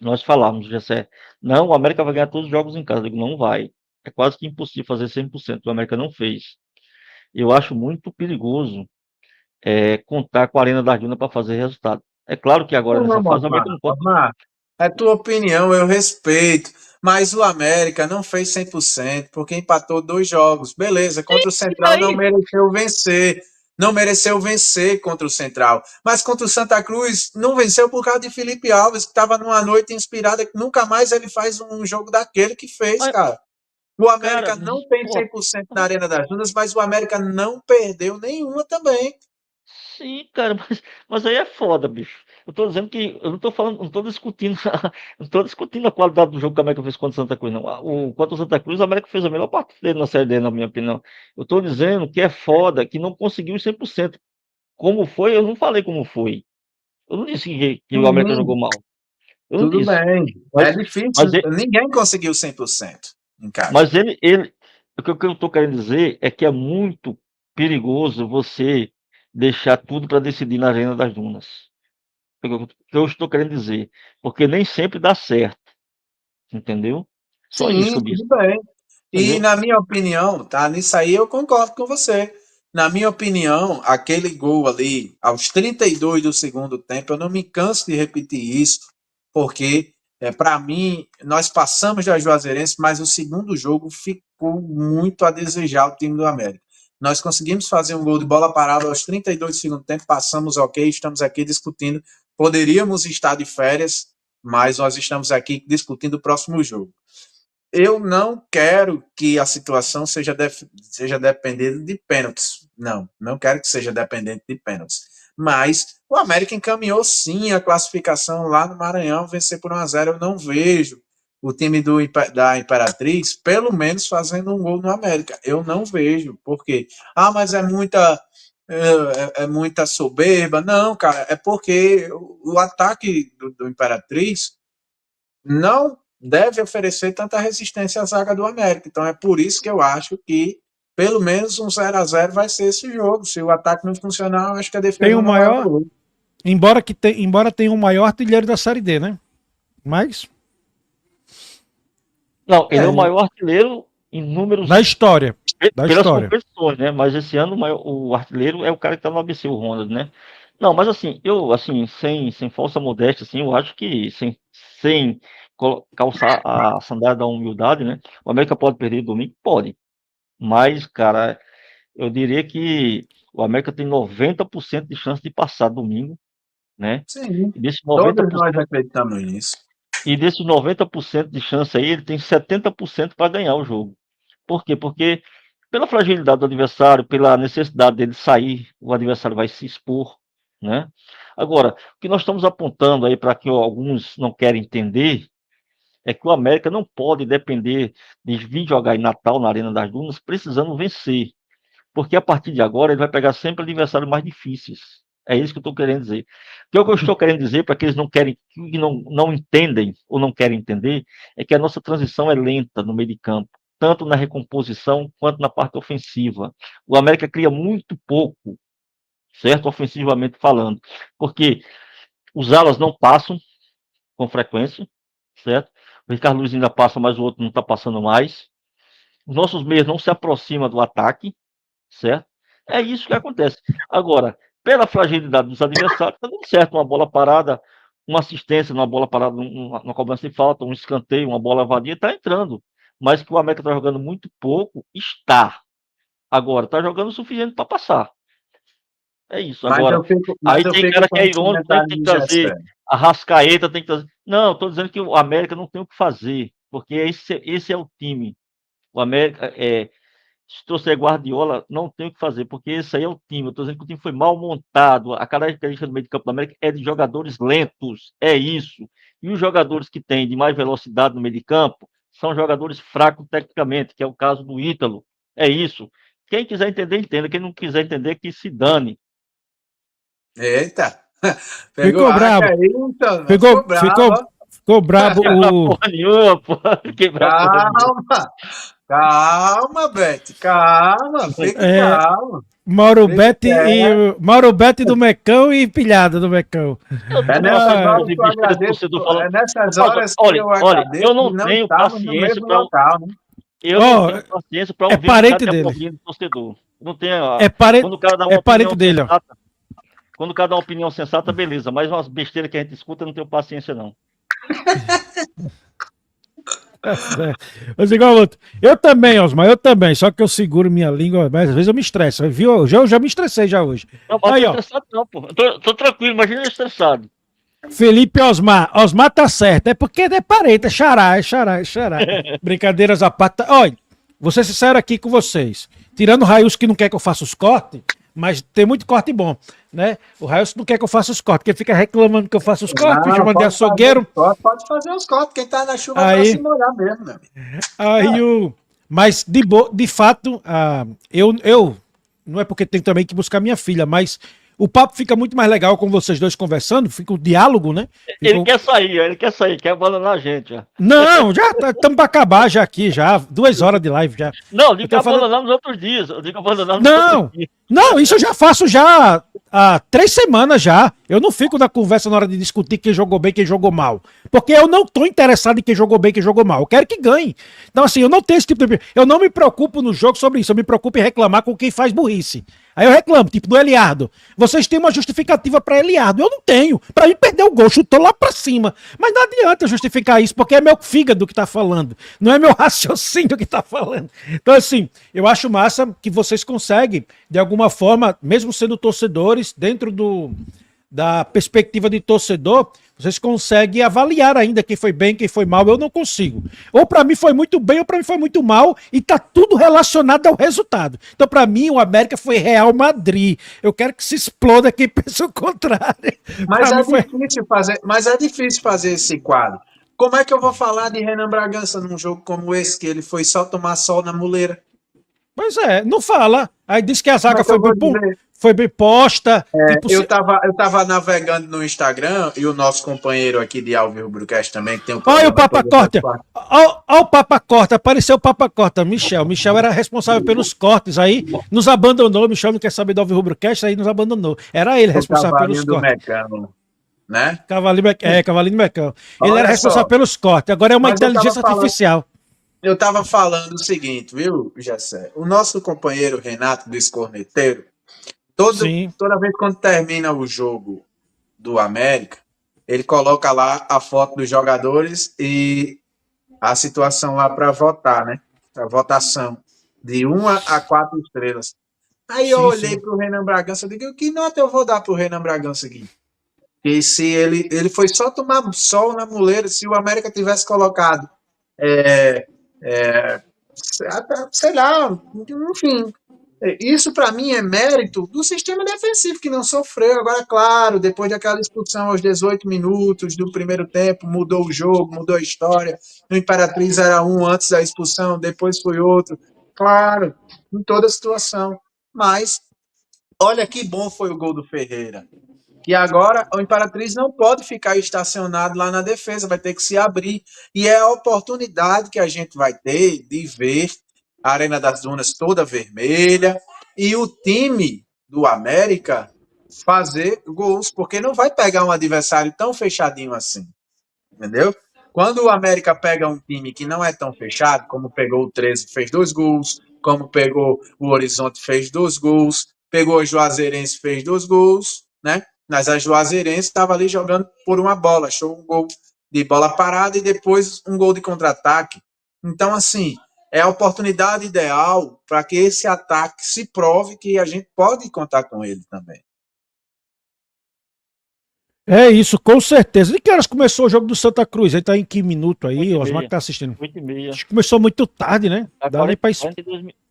nós falávamos, Gessé, não, o América vai ganhar todos os jogos em casa. Eu digo, não vai. É quase que impossível fazer 100%. O América não fez. Eu acho muito perigoso contar com a Arena da Arjuna para fazer resultado. É claro que agora nessa Não, fase o Osmar, América não pode. Osmar, é tua opinião, eu respeito. Mas o América não fez 100% porque empatou 2 jogos. Beleza, contra o E Central não daí? mereceu vencer. Não mereceu vencer contra o Central. Mas contra o Santa Cruz não venceu por causa de Felipe Alves, que estava numa noite inspirada, que nunca mais ele faz um jogo daquele que fez, Mas, cara. O cara, América não tem pô, 100% na Arena das Dunas, mas o América não perdeu nenhuma também. sim, cara, mas aí é foda, bicho. Eu tô dizendo que eu não tô falando, não tô discutindo, não tô discutindo a qualidade do jogo que o América fez contra o Santa Cruz, não. Contra o Santa Cruz, o América fez a melhor parte dele na Série D, na minha opinião. Eu tô dizendo que é foda, que não conseguiu 100%. Como foi, eu não falei como foi. Eu não disse que o América jogou Uhum. mal. Eu não Tudo disse. bem. É Mas, difícil. mas, ele, Ninguém conseguiu 100% em casa. mas o que eu tô querendo dizer é que é muito perigoso você. deixar tudo para decidir na Arena das Dunas. É o que eu estou querendo dizer. Porque nem sempre dá certo. Entendeu? Só isso, Sim, Bispo. tudo bem. E Entendeu? na minha opinião, tá? Nisso aí eu concordo com você. Na minha opinião, aquele gol ali, aos 32 do segundo tempo, eu não me canso de repetir isso, porque, para mim, nós passamos da Juazeirense, mas o segundo jogo ficou muito a desejar o time do América. Nós conseguimos fazer um gol de bola parada aos 32 do segundo tempo, passamos ok, estamos aqui discutindo. Poderíamos estar de férias, mas nós estamos aqui discutindo o próximo jogo. Eu não quero que a situação seja dependente de pênaltis. Não, não quero que seja dependente de pênaltis. Mas o América encaminhou sim a classificação lá no Maranhão, vencer por 1-0. Eu não vejo o time da Imperatriz, pelo menos, fazendo um gol no América. Eu não vejo. Por quê? Ah, mas é muita soberba. Não, cara, é porque o ataque do Imperatriz não deve oferecer tanta resistência à zaga do América. Então é por isso que eu acho que pelo menos um 0-0 vai ser esse jogo. Se o ataque não funcionar, eu acho que a Tem defesa o não vai maior, evoluir. embora tenha o maior artilheiro da Série D, né? Mas Não, ele é o É, maior artilheiro em números da história, da pelas história. competições, né? Mas esse ano o artilheiro é o cara que tá no ABC, o Ronald, né? Não, mas assim, eu, assim, sem falsa modéstia, assim, eu acho que sem calçar a sandália da humildade, né? O América pode perder domingo? Pode. Mas, cara, eu diria que o América tem 90% de chance de passar domingo, né? sim, E desses todos 90%, nós acreditamos nisso. e desses 90% de chance aí, ele tem 70% para ganhar o jogo. Por quê? Porque pela fragilidade do adversário, pela necessidade dele sair, o adversário vai se expor, né? Agora, o que nós estamos apontando aí para que alguns não querem entender é que o América não pode depender de vir jogar em Natal, na Arena das Dunas, precisando vencer. Porque a partir de agora ele vai pegar sempre adversários mais difíceis. É isso que eu estou querendo dizer. O que eu estou querendo dizer para aqueles que não entendem ou não querem entender é que a nossa transição é lenta no meio de campo, tanto na recomposição quanto na parte ofensiva. O América cria muito pouco, certo? Ofensivamente falando, porque os alas não passam com frequência, certo? O Ricardo Luiz ainda passa, mas o outro não está passando mais. Os nossos meios não se aproximam do ataque, certo? É isso que acontece. Agora, pela fragilidade dos adversários, está dando certo uma bola parada, uma assistência numa bola parada, uma cobrança de falta, um escanteio, uma bola vadia, está entrando. Mas que o América está jogando muito pouco, está. Agora, está jogando o suficiente para passar. É isso. Agora, Mas aí eu tem fico cara com que é esse irônico, né, que comentário tem que de Gessé. trazer a Rascaeta, tem que trazer. Não, estou dizendo que o América não tem o que fazer, porque esse é o time. O América se trouxer Guardiola, não tem o que fazer, porque esse aí é o time. Eu estou dizendo que o time foi mal montado. A característica do meio de campo da América é de jogadores lentos, é isso. E os jogadores que têm de mais velocidade no meio de campo são jogadores fracos tecnicamente, que é o caso do Ítalo. É isso. Quem quiser entender, entenda. Quem não quiser entender, que se dane. Eita, pegou Ficou área brabo. aí, então, ficou Ficou, bravo. ficou, ficou brabo o Porra nenhuma, porra. Quebrar porra nenhuma. Calma, calma, Bete, calma, fique é, calmo, Mauro fique Betti e quieto. Mauro Betti do Mecão e pilhada do Mecão. Eu É não tenho nessas paciência para Ah, horas ouvir que eu besteira de agradeço, torcedor falando. é nessas Rapaz, horas que olha, eu olha, agradeço de não estarmos no mesmo local, né? eu não ó, tenho paciência para é ouvir um bocado parente de dele. abobrinha do torcedor. Não tenho, É parente, quando o cara dá é uma parente opinião dele, ó. sensata, quando o cara dá uma opinião sensata, beleza, mas umas besteiras que a gente escuta, eu não tenho paciência, não. Tá certo. Mas igual outro. Eu também, Osmar, eu também. Só que eu seguro minha língua, mas às vezes eu me estresso. Viu? Eu já me estressei já hoje. Não, mas Aí, tô ó. estressado, não, pô. Eu tô tranquilo, imagina eu estressado. Felipe Osmar. Osmar tá certo. É porque é parente, é xará, é xará, é xará. Brincadeiras à parte. Olha, vou ser sincero aqui com vocês. Tirando o Raius que não quer que eu faça os cortes, mas tem muito corte bom, né? O Raius não quer que eu faça os cortes, porque ele fica reclamando que eu faço os cortes, que eu já Não, mandei açougueiro. pode fazer os cortes, quem tá na chuva é pra se Aí, molhar mesmo, meu amigo. aí o. Mas de fato, eu não é porque tem também que buscar minha filha, mas O papo fica muito mais legal com vocês dois conversando, fica o diálogo, né? Ele quer sair, quer abandonar a gente. Ó. Não, já estamos para acabar já aqui, já. 2 horas de live já. Não, digo que falando... abandonar nos outros dias. Eu digo abandonar nos não, outros dias. Não, isso eu já faço já há 3 semanas já. Eu não fico na conversa na hora de discutir quem jogou bem, quem jogou mal. Porque eu não estou interessado em quem jogou bem, quem jogou mal. Eu quero que ganhe. Então, assim, eu não tenho esse tipo de... Eu não me preocupo no jogo sobre isso. Eu me preocupo em reclamar com quem faz burrice. Aí eu reclamo, tipo, do Eliardo. Vocês têm uma justificativa para Eliardo. Eu não tenho. Para mim, perder o gol, chutou lá para cima. Mas não adianta justificar isso, porque é meu fígado que tá falando. Não é meu raciocínio que tá falando. Então, assim, eu acho massa que vocês conseguem, de alguma forma, mesmo sendo torcedores, dentro da perspectiva de torcedor, vocês conseguem avaliar ainda quem foi bem, quem foi mal. Eu não consigo. Ou para mim foi muito bem, ou para mim foi muito mal, e tá tudo relacionado ao resultado. Então, para mim, o América foi Real Madrid. Eu quero que se exploda quem pensa o contrário. Mas é difícil fazer esse quadro. Como é que eu vou falar de Renan Bragança num jogo como esse, que ele foi só tomar sol na muleira? Pois é, não fala. Aí diz que a zaga foi bem posta. Eu tava navegando no Instagram e o nosso companheiro aqui de Alves Rubrocast também, que tem um Olha o Papa Corta. Olha o Papa Corta. Apareceu o Papa Corta. Michel era responsável pelos cortes aí. Nos abandonou. Michel não quer saber do Alves Rubrocast, aí nos abandonou. Era ele responsável pelos cortes. Mecano, né? Cavalinho Mecão. Ele era responsável pelos cortes. Agora é uma inteligência artificial. Eu tava falando o seguinte, viu, Gessé? O nosso companheiro Renato do Escorneteiro, toda vez quando termina o jogo do América, ele coloca lá a foto dos jogadores e a situação lá para votar, né? A votação de 1 a 4 estrelas. Aí eu olhei para o Renan Bragança e digo, que nota eu vou dar para o Renan Bragança aqui? E se ele foi só tomar sol na muleira, se o América tivesse colocado sei lá, enfim, isso para mim é mérito do sistema defensivo que não sofreu. Agora, claro, depois daquela expulsão aos 18 minutos do primeiro tempo, mudou o jogo, mudou a história. No Imperatriz era um antes da expulsão, depois foi outro. Claro, em toda situação. Mas olha que bom foi o gol do Ferreira. Que agora o Imperatriz não pode ficar estacionado lá na defesa, vai ter que se abrir. E é a oportunidade que a gente vai ter de ver a Arena das Dunas toda vermelha e o time do América fazer gols, porque não vai pegar um adversário tão fechadinho assim, entendeu? Quando o América pega um time que não é tão fechado, como pegou o 13, fez 2 gols, como pegou o Horizonte, fez 2 gols, pegou o Juazeirense, fez 2 gols, né? Mas a Juazeirense estava ali jogando por uma bola, achou um gol de bola parada e depois um gol de contra-ataque. Então, assim, é a oportunidade ideal para que esse ataque se prove que a gente pode contar com ele também. É isso, com certeza. De que horas começou o jogo do Santa Cruz? Ele tá em que minuto aí? O Osmar que tá assistindo. 8h30. Acho que começou muito tarde, né? Tá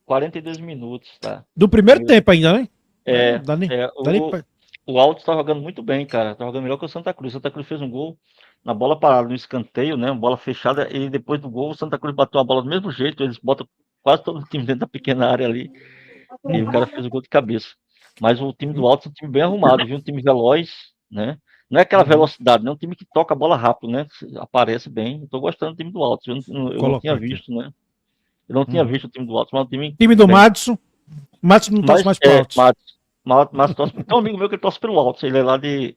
42 minutos, tá? Do primeiro tempo ainda, né? O Altos tá jogando muito bem, cara. Tá jogando melhor que o Santa Cruz. O Santa Cruz fez um gol na bola parada, no escanteio, né? Uma bola fechada. E depois do gol, o Santa Cruz bateu a bola do mesmo jeito. Eles botam quase todo o time dentro da pequena área ali. E o cara fez o gol de cabeça. Mas o time do Altos é um time bem arrumado, viu? Um time veloz, né? Não é aquela velocidade, né? É um time que toca a bola rápido, né? Aparece bem. Eu tô gostando do time do Altos. Eu não tinha visto, né? Eu não tinha visto o time do Altos, mas o time do Madison. Madison não torce mais pro Altos. Mas torce, tem um amigo meu que torce pelo Altos. Ele é lá de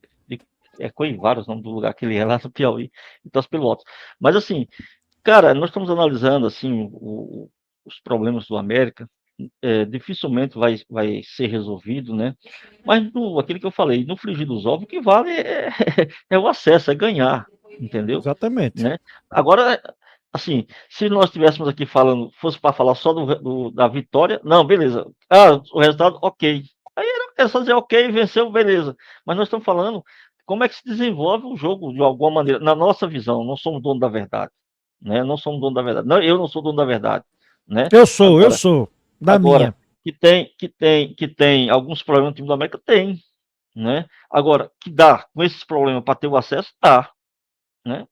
Coivaras, o nome do lugar que ele é, lá no Piauí. Ele torce pelo Altos. Mas assim, cara, nós estamos analisando assim os problemas do América. Dificilmente vai ser resolvido, né? Mas aquilo que eu falei, no frigir dos ovos, o que vale é o acesso, é ganhar, entendeu? Exatamente. Né? Agora, assim, se nós estivéssemos aqui falando, fosse para falar só da vitória, não, beleza. O resultado, ok. Aí era só dizer ok, venceu, beleza. Mas nós estamos falando como é que se desenvolve o jogo de alguma maneira. Na nossa visão, não somos dono da verdade, né? Não somos dono da verdade. Não, eu não sou dono da verdade, né? Eu sou. Agora, que tem alguns problemas no time do América, tem, né? Agora, que dá com esses problemas para ter o acesso, dá, né?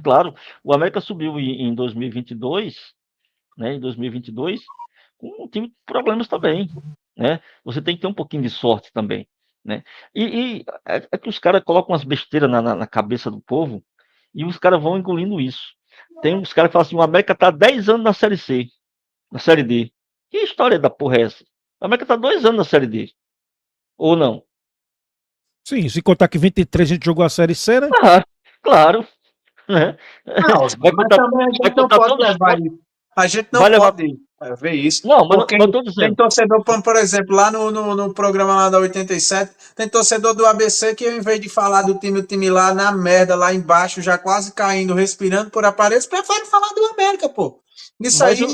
Claro, o América subiu em 2022, né? Em 2022, com um time de problemas também, né? Você tem que ter um pouquinho de sorte também, né? É que os caras colocam umas besteiras na cabeça do povo e os caras vão engolindo isso. Tem uns caras que falam assim, o América tá 10 anos na Série C, na Série D. Que história da porra é essa? O América tá 2 anos na Série D. Ou não? Sim, se contar que 23 a gente jogou a Série C, né? Ah, claro. Né? Não, Vai mas contar, também a vai gente não contar pode todos os levar pontos. isso. A gente não Vai levar. pode ver isso. Não, mas Porque eu tô tem dizendo. torcedor, por exemplo, lá no programa lá da 87, tem torcedor do ABC que, ao invés de falar do time, o time lá na merda, lá embaixo, já quase caindo, respirando por aparelhos, prefere falar do América, pô. Isso Mas, aí, eu,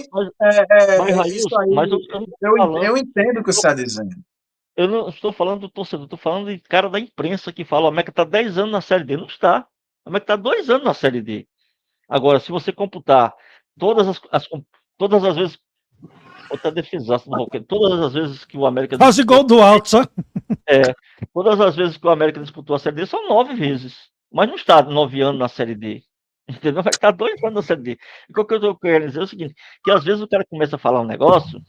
mas, isso Railson, mas aí, eu não tô falando. eu entendo o que você está dizendo. Eu não estou falando do torcedor, estou falando de cara da imprensa que fala: o América está 10 anos na Série D. Não está. O América está 2 anos na Série D. Agora, se você computar todas todas as vezes. Outra defesaça do Roqueiro. Todas as vezes que o América Quase gol do alto, só. todas as vezes que o América disputou a Série D são 9 vezes. Mas não está 9 anos na Série D. Entendeu? Vai estar 2 anos na Série D. E o que eu estou querendo dizer é o seguinte: que às vezes o cara começa a falar um negócio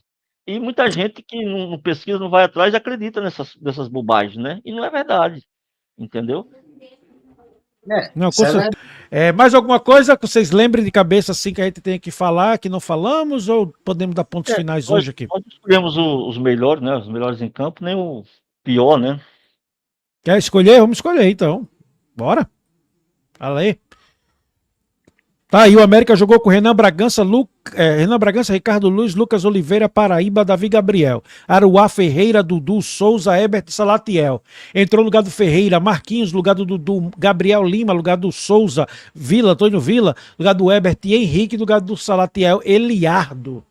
e muita gente que não pesquisa, não vai atrás, acredita nessas bobagens, né? E não é verdade. Entendeu? Não, Isso é mais alguma coisa que vocês lembrem de cabeça assim que a gente tem que falar, que não falamos, ou podemos dar pontos finais Nós, hoje aqui? nós escolhemos os melhores, né? Os melhores em campo, nem o pior, né? Quer escolher? Vamos escolher então. Bora. Fala aí. Tá aí, o América jogou com Renan Bragança, Ricardo Luz, Lucas Oliveira, Paraíba, Davi Gabriel, Aruá Ferreira, Dudu, Souza, Herbert e Salatiel. Entrou no lugar do Ferreira, Marquinhos, lugar do Dudu, Gabriel Lima, lugar do Souza, Antônio Vila, lugar do Herbert e Henrique, lugar do Salatiel, Eliardo.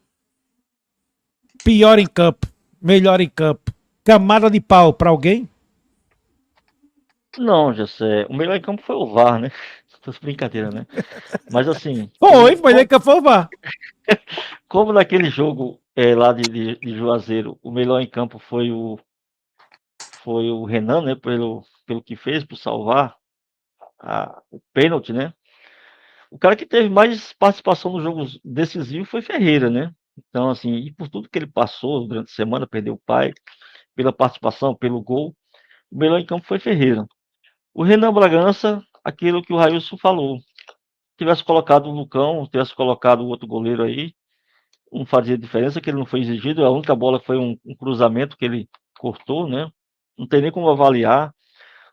Pior em campo, melhor em campo. Camada de pau pra alguém? Não, José. O melhor em campo foi o VAR, né? Essas brincadeiras, né? Mas assim, Foi ele que foi o VAR. como naquele jogo lá de Juazeiro, o melhor em campo foi o Renan, né? Pelo que fez, por salvar o pênalti, né? O cara que teve mais participação no jogo decisivo foi Ferreira, né? Então, assim, e por tudo que ele passou durante a semana, perdeu o pai, pela participação, pelo gol, o melhor em campo foi Ferreira. O Renan Bragança, aquilo que o Railson falou, tivesse colocado o Lucão, tivesse colocado o outro goleiro aí, não fazia diferença, que ele não foi exigido, a única bola foi um cruzamento que ele cortou, né? Não tem nem como avaliar.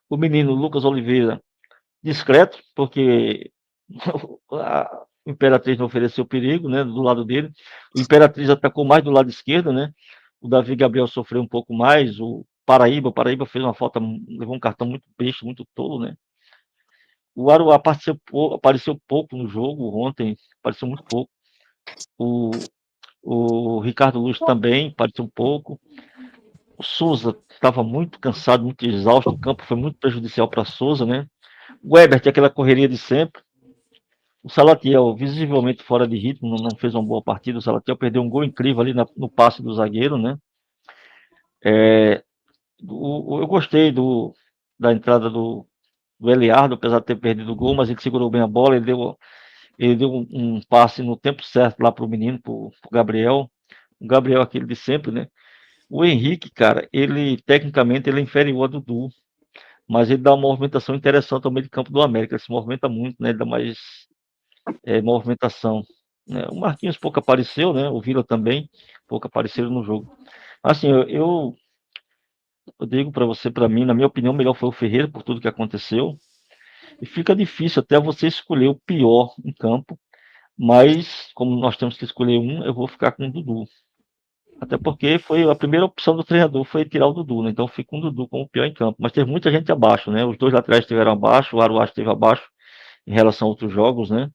O menino Lucas Oliveira, discreto, porque a Imperatriz não ofereceu perigo, né, do lado dele. O Imperatriz atacou mais do lado esquerdo, né? O Davi Gabriel sofreu um pouco mais. O Paraíba fez uma falta, levou um cartão muito besta, muito tolo, né? O Aruá apareceu pouco no jogo ontem, apareceu muito pouco. O Ricardo Luz também apareceu um pouco. O Souza estava muito cansado, muito exausto. O campo foi muito prejudicial para Souza, né? O Ebert, aquela correria de sempre. O Salatiel, visivelmente fora de ritmo, não fez uma boa partida. O Salatiel perdeu um gol incrível ali no passe do zagueiro, né? Eu gostei da entrada do Eliardo, apesar de ter perdido o gol, mas ele segurou bem a bola, ele deu um passe no tempo certo lá para o menino, para o Gabriel. O Gabriel, aquele de sempre, né? O Henrique, cara, tecnicamente ele é inferior ao Dudu, mas ele dá uma movimentação interessante ao meio de campo do América. Ele se movimenta muito, né? Ele dá mais movimentação, né? O Marquinhos pouco apareceu, né? O Vila também pouco apareceram no jogo. Assim, eu digo para você, para mim, na minha opinião, o melhor foi o Ferreira por tudo que aconteceu. E fica difícil até você escolher o pior em campo, mas como nós temos que escolher um, eu vou ficar com o Dudu. Até porque foi a primeira opção do treinador foi tirar o Dudu, né? Então eu fico com o Dudu como o pior em campo. Mas teve muita gente abaixo, né? Os dois laterais estiveram abaixo, o Aruá esteve abaixo em relação a outros jogos, né?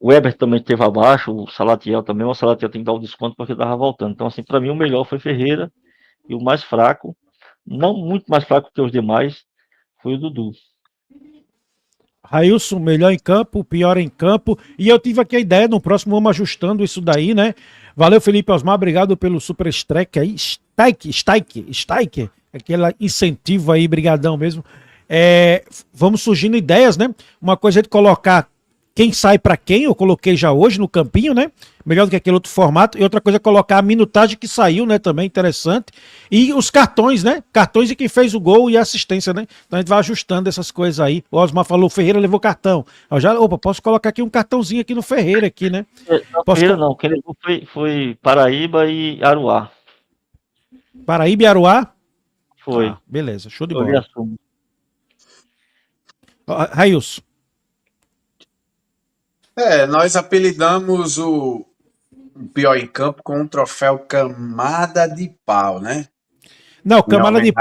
O Ebert também esteve abaixo, o Salatiel também, mas o Salatiel tem que dar o desconto porque estava voltando. Então, assim, para mim o melhor foi Ferreira e o mais fraco, não muito mais fraco que os demais, foi o Dudu. Railson, melhor em campo, pior em campo. E eu tive aqui a ideia, no próximo vamos ajustando isso daí, né? Valeu, Felipe Osmar, obrigado pelo super strike aí. Strike, aquele incentivo aí, brigadão mesmo. Vamos surgindo ideias, né? Uma coisa é de colocar quem sai para quem, eu coloquei já hoje no campinho, né? Melhor do que aquele outro formato. E outra coisa é colocar a minutagem que saiu, né? Também interessante. E os cartões, né? Cartões de quem fez o gol e a assistência, né? Então a gente vai ajustando essas coisas aí. O Osmar falou, o Ferreira levou cartão. Eu já, opa, posso colocar aqui um cartãozinho aqui no Ferreira, aqui, né? Não, Posso Ferreira não, quem levou foi Paraíba e Aruá. Paraíba e Aruá? Foi. Ah, beleza, show de Eu lhe bola. assumo. Railson. Nós apelidamos o pior em campo com um troféu camada de pau, né? Não, Em homenagem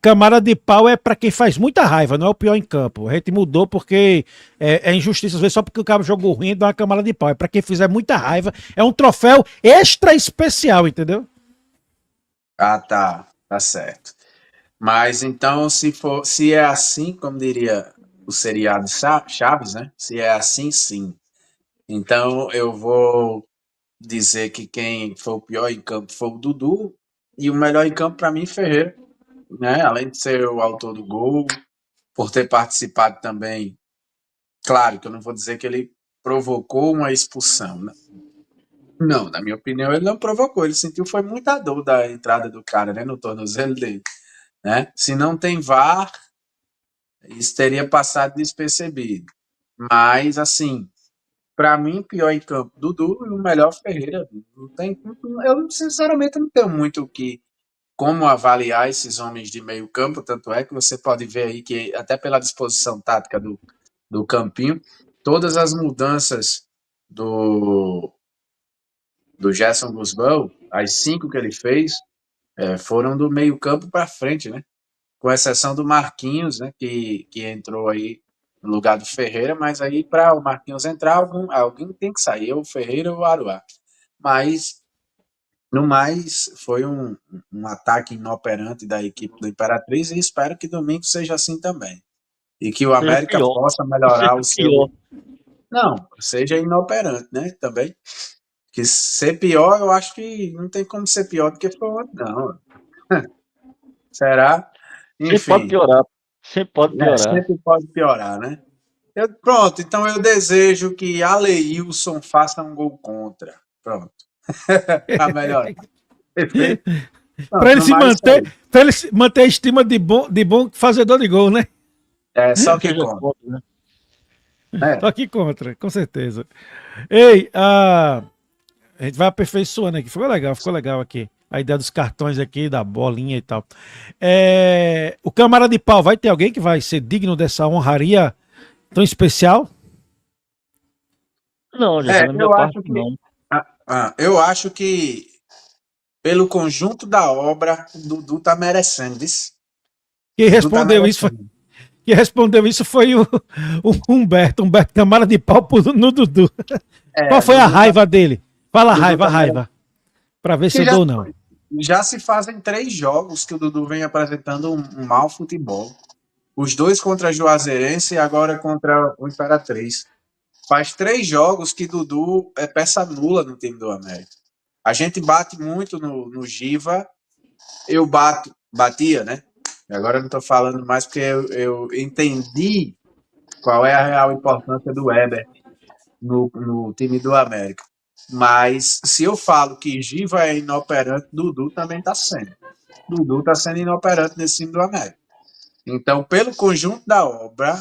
camada de pau é pra quem faz muita raiva, não é o pior em campo. A gente mudou porque é injustiça, às vezes só porque o cara jogou ruim, dá uma camada de pau. É pra quem fizer muita raiva, é um troféu extra especial, entendeu? tá certo. Mas então, se é assim, como diria o seriado Chaves, né? Se é assim, sim. Então eu vou dizer que quem foi o pior em campo foi o Dudu e o melhor em campo para mim Ferreira, né? Além de ser o autor do gol, por ter participado também. Claro que eu não vou dizer que ele provocou uma expulsão, né? Não, na minha opinião ele não provocou, ele sentiu foi muita dor da entrada do cara, né, no tornozelo dele, né? Se não tem VAR, isso teria passado despercebido. Mas assim, para mim, pior em campo, Dudu e o melhor Ferreira. Não tem, eu, sinceramente, não tenho muito como avaliar esses homens de meio campo, tanto é que você pode ver aí que, até pela disposição tática do campinho, todas as mudanças do Gerson Guzmão, as 5 que ele fez, foram do meio campo para frente, né? Com exceção do Marquinhos, né? Que entrou aí no lugar do Ferreira, mas aí para o Marquinhos entrar, alguém tem que sair, ou o Ferreira ou o Aruá. Mas, no mais, foi um ataque inoperante da equipe do Imperatriz e espero que domingo seja assim também. E que o Seja América pior. possa melhorar Seja o seu. pior. Não, seja inoperante, né? Também. Que ser pior, eu acho que não tem como ser pior do que foi ontem, não. Será? Sempre pode Enfim, piorar. Sempre pode piorar. sempre pode piorar, né? Pronto, então eu desejo que Aleilson faça um gol contra. Pronto. Para melhorar. Perfeito? Pra Pronto, ele no se mais, manter, pra ele se manter a estima de bom fazedor de gol, né? só que Seja conta. contra, né? É, Só que contra, com certeza. Ei, a gente vai aperfeiçoando aqui. Ficou legal aqui. A ideia dos cartões aqui, da bolinha e tal. O Câmara de Pau, vai ter alguém que vai ser digno dessa honraria tão especial? Não, já na minha eu parte, acho que. não. Eu acho que, pelo conjunto da obra, o Dudu tá merecendo isso. Quem Dudu tá respondeu isso foi, merecendo. quem respondeu isso foi o Humberto. Humberto Câmara de Pau no Dudu. Qual foi a Dudu tá, raiva dele? Fala a Dudu raiva, tá a raiva. Pra ver se que eu dou ou não. já se fazem 3 jogos que o Dudu vem apresentando um mau futebol. Os 2 contra a Juazeirense e agora contra o Imperatriz. Faz 3 jogos que Dudu é peça nula no time do América. A gente bate muito no Giva. Eu batia, né? Agora eu não estou falando mais porque eu entendi qual é a real importância do Weber no time do América. Mas se eu falo que Giva é inoperante, Dudu também está sendo. Dudu está sendo inoperante nesse time do América. Então, pelo conjunto da obra,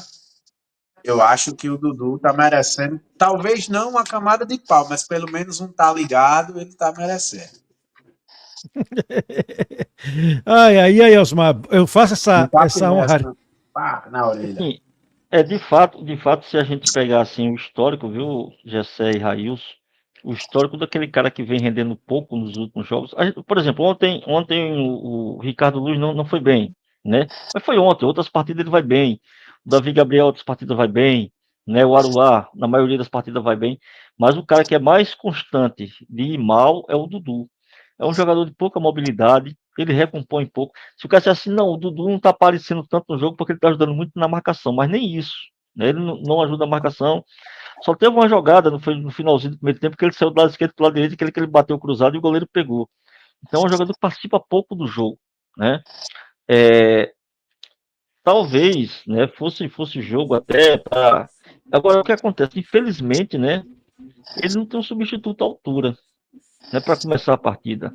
eu acho que o Dudu está merecendo, talvez não uma camada de pau, mas pelo menos um tá ligado, ele está merecendo. Aí, Osmar, eu faço Não tá essa finesse, honra. não. Pá, na orelha. Assim, de fato, se a gente pegar assim o histórico, viu, Gessé e Railson, o histórico daquele cara que vem rendendo pouco nos últimos jogos. Por exemplo, ontem o Ricardo Luz não foi bem, né? Mas foi ontem, outras partidas ele vai bem. O Davi Gabriel, outras partidas vai bem, né? O Aruá, na maioria das partidas vai bem. Mas o cara que é mais constante de ir mal é o Dudu. É um jogador de pouca mobilidade, ele recompõe pouco. Se o cara disser assim, não, o Dudu não está aparecendo tanto no jogo porque ele está ajudando muito na marcação, mas nem isso. Né? Ele não ajuda a marcação. Só teve uma jogada no finalzinho do primeiro tempo que ele saiu do lado esquerdo para o lado direito, que ele bateu cruzado e o goleiro pegou. Então é um jogador que participa pouco do jogo. Né? Talvez, né, fosse jogo até para Agora, o que acontece? Infelizmente, né? Ele não tem um substituto à altura, né? Para começar a partida.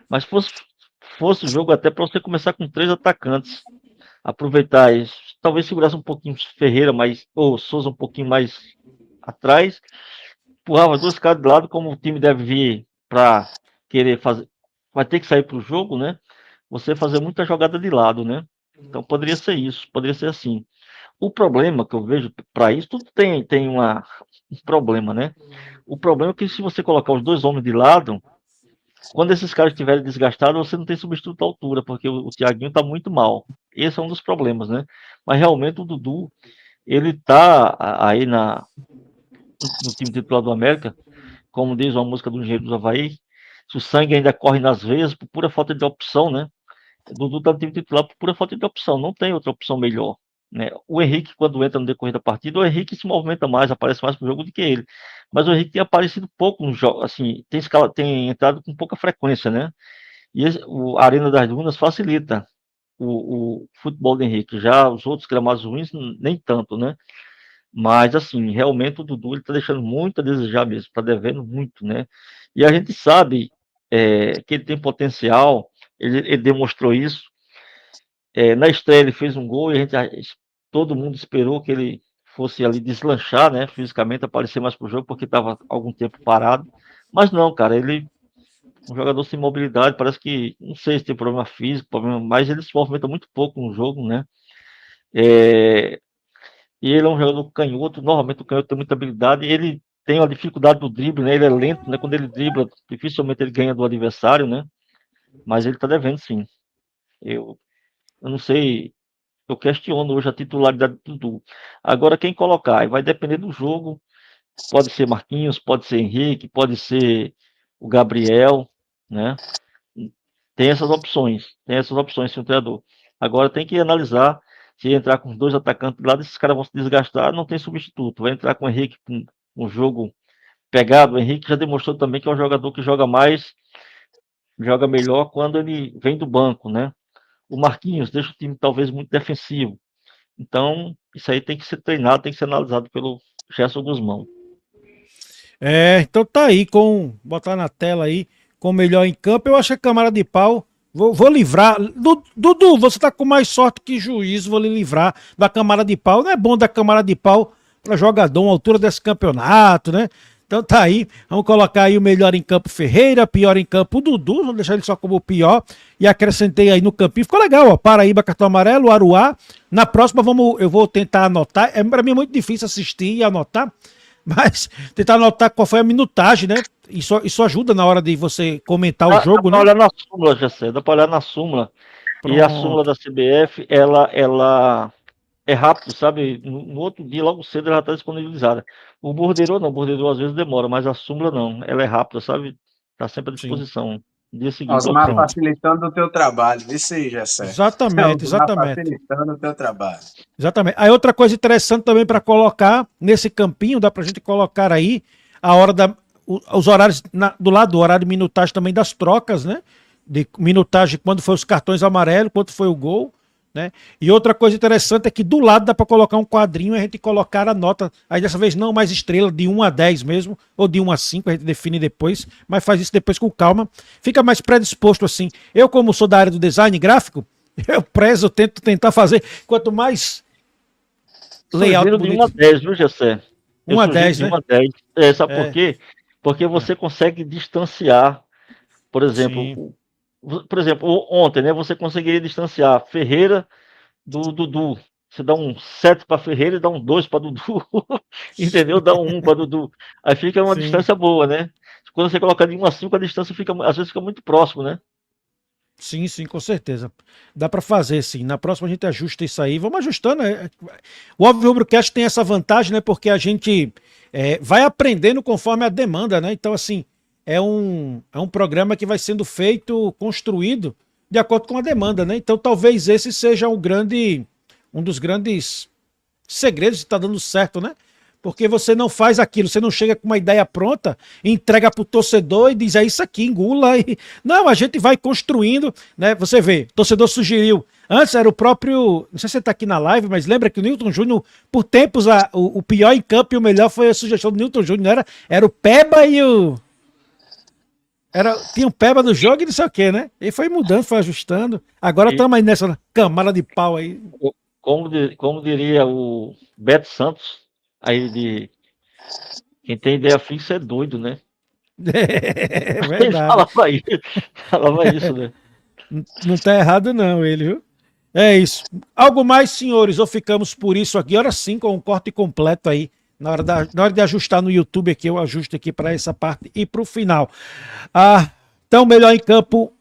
Mas fosse o jogo até para você começar com 3 atacantes. Aproveitar isso. Talvez segurasse um pouquinho Ferreira, ou Souza um pouquinho mais atrás. Empurrava 2 caras de lado, como o time deve vir para querer fazer. Vai ter que sair para o jogo, né? Você fazer muita jogada de lado, né? Então poderia ser isso, poderia ser assim. O problema que eu vejo para isso, tudo tem um problema, né? O problema é que se você colocar os 2 homens de lado, quando esses caras estiverem desgastados, você não tem substituto à altura, porque o Thiaguinho está muito mal. Esse é um dos problemas, né? Mas realmente o Dudu, ele tá aí no time titular do América, como diz uma música do Engenheiro do Havaí, se o sangue ainda corre nas veias, por pura falta de opção, né? O Dudu tá no time titular por pura falta de opção, não tem outra opção melhor. Né? O Henrique, quando entra no decorrer da partida, o Henrique se movimenta mais, aparece mais pro jogo do que ele. Mas o Henrique tem aparecido pouco no jogo, assim, tem entrado com pouca frequência, né? E a Arena das Dunas facilita o futebol do Henrique. Já os outros gramados ruins, nem tanto, né? Mas, assim, realmente o Dudu ele tá deixando muito a desejar mesmo, tá devendo muito, né? E a gente sabe que ele tem potencial, ele demonstrou isso. Na estreia ele fez um gol e todo mundo esperou que ele fosse ali deslanchar, né? Fisicamente, aparecer mais pro jogo, porque estava algum tempo parado. Mas não, cara, ele um jogador sem mobilidade, parece que, não sei se tem problema físico, mas ele se movimenta muito pouco no jogo, né? É, e ele é um jogador canhoto, normalmente o canhoto tem muita habilidade, ele tem uma dificuldade do drible, né? Ele é lento, né? Quando ele dribla, dificilmente ele ganha do adversário, né? Mas ele tá devendo sim. Eu, eu não sei, eu questiono hoje a titularidade do Dudu. Agora, quem colocar, aí vai depender do jogo, pode ser Marquinhos, pode ser Henrique, pode ser o Gabriel, né? Tem essas opções, sim, o treinador. Agora tem que analisar se entrar com os 2 atacantes lá, esses caras vão se desgastar, não tem substituto. Vai entrar com o Henrique com um jogo pegado. O Henrique já demonstrou também que é um jogador que joga mais, joga melhor quando ele vem do banco, né? O Marquinhos deixa o time talvez muito defensivo. Então, isso aí tem que ser treinado, tem que ser analisado pelo Gerson Guzmão. Então tá aí, botar na tela aí, com o melhor em campo. Eu acho que a Câmara de Pau, vou livrar. Dudu, você tá com mais sorte que juízo, vou lhe livrar da Câmara de Pau. Não é bom da Câmara de Pau para jogador, uma altura desse campeonato, né? Então tá aí, vamos colocar aí o melhor em campo Ferreira, pior em campo o Dudu, vamos deixar ele só como o pior, e acrescentei aí no campinho, ficou legal, ó, Paraíba, cartão amarelo, Aruá, na próxima eu vou tentar anotar, pra mim é muito difícil assistir e anotar, mas tentar anotar qual foi a minutagem, né, isso ajuda na hora de você comentar o jogo, dá né. Olhar na súmula, Gessé, dá para olhar na súmula, Pronto. e a súmula da CBF, ela é rápido, sabe? No outro dia, logo cedo, ela está disponibilizada. O borderô não, o borderô às vezes demora, mas a súmula não, ela é rápida, sabe? Está sempre à Sim. disposição. Dia seguinte. Osmar Pronto. facilitando o teu trabalho. Isso aí, Jessé. Exatamente, Osmar exatamente. facilitando o teu trabalho. Exatamente. Aí outra coisa interessante também para colocar nesse campinho, dá pra gente colocar aí a hora os horários do lado do horário de minutagem também das trocas, né? De minutagem quando foi os cartões amarelos, quanto foi o gol, né? E outra coisa interessante é que do lado dá para colocar um quadrinho e a gente colocar a nota, aí dessa vez não mais estrela, de 1 a 10 mesmo, ou de 1 a 5, a gente define depois, mas faz isso depois com calma, fica mais predisposto assim. Eu, como sou da área do design gráfico, eu prezo, eu tento tentar fazer, quanto mais layout bonito. De 1 a 10, viu, Gessé? 1 a 10, de né? 1 a 10. Sabe por quê? Porque você consegue distanciar, por exemplo, ontem, né? Você conseguiria distanciar Ferreira do Dudu. Você dá um 7 para Ferreira e dá um 2 para Dudu. Entendeu? Dá um 1 para Dudu. Aí fica uma distância boa, né? Quando você coloca de 1 a 5, a distância às vezes fica muito próximo, né? Sim, sim, com certeza. Dá para fazer, sim. Na próxima a gente ajusta isso aí. Vamos ajustando. O Óbvio Rubrocast tem essa vantagem, né? Porque a gente vai aprendendo conforme a demanda, né? Então, assim, é um programa que vai sendo feito, construído de acordo com a demanda, né? Então, talvez esse seja um dos grandes segredos de estar dando certo, né? Porque você não faz aquilo, você não chega com uma ideia pronta, entrega pro torcedor e diz, é isso aqui, engula. E... Não, a gente vai construindo, né? Você vê, o torcedor sugeriu. Antes era o próprio, não sei se você tá aqui na live, mas lembra que o Newton Júnior, por tempos, o pior em campo e o melhor foi a sugestão do Newton Júnior, não era? Era o Peba e o... Tinha um Peba no jogo e não sei o que, né? E foi mudando, foi ajustando. Agora estamos aí nessa camada de pau aí. Como diria o Beto Santos, aí de quem tem ideia fixa é doido, né? É Ele verdade. falava isso, né? Não tá errado não, ele, viu? É isso. Algo mais, senhores, ou ficamos por isso aqui? Agora sim, com um corte completo aí. Na hora de ajustar no YouTube aqui, eu ajusto aqui para essa parte e para o final. Então, melhor em campo,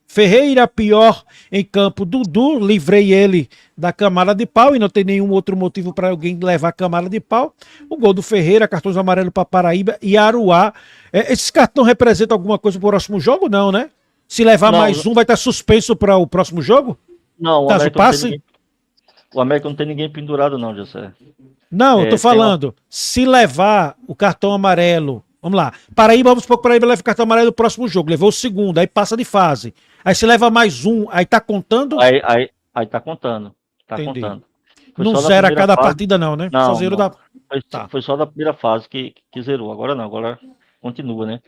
Ferreira, pior em campo, Dudu, livrei ele da camada de pau e não tem nenhum outro motivo para alguém levar a camada de pau. O gol do Ferreira, cartões amarelos para Paraíba e Aruá. Esses cartões representam alguma coisa para o próximo jogo? Não, né? Se levar Não, mais um, vai estar suspenso para o próximo jogo? não, Caso passe? O América não tem ninguém pendurado, não, José. Não, eu tô falando, se levar o cartão amarelo, vamos lá, Paraíba, vamos supor que Paraíba leva o cartão amarelo no próximo jogo, levou o segundo, aí passa de fase. Aí se leva mais um, aí tá contando? Aí tá contando. Tá Entendi. contando. Não zera a cada partida não, né? Não, Só zero não. da... Foi só da primeira fase que zerou. Agora não, agora continua, né?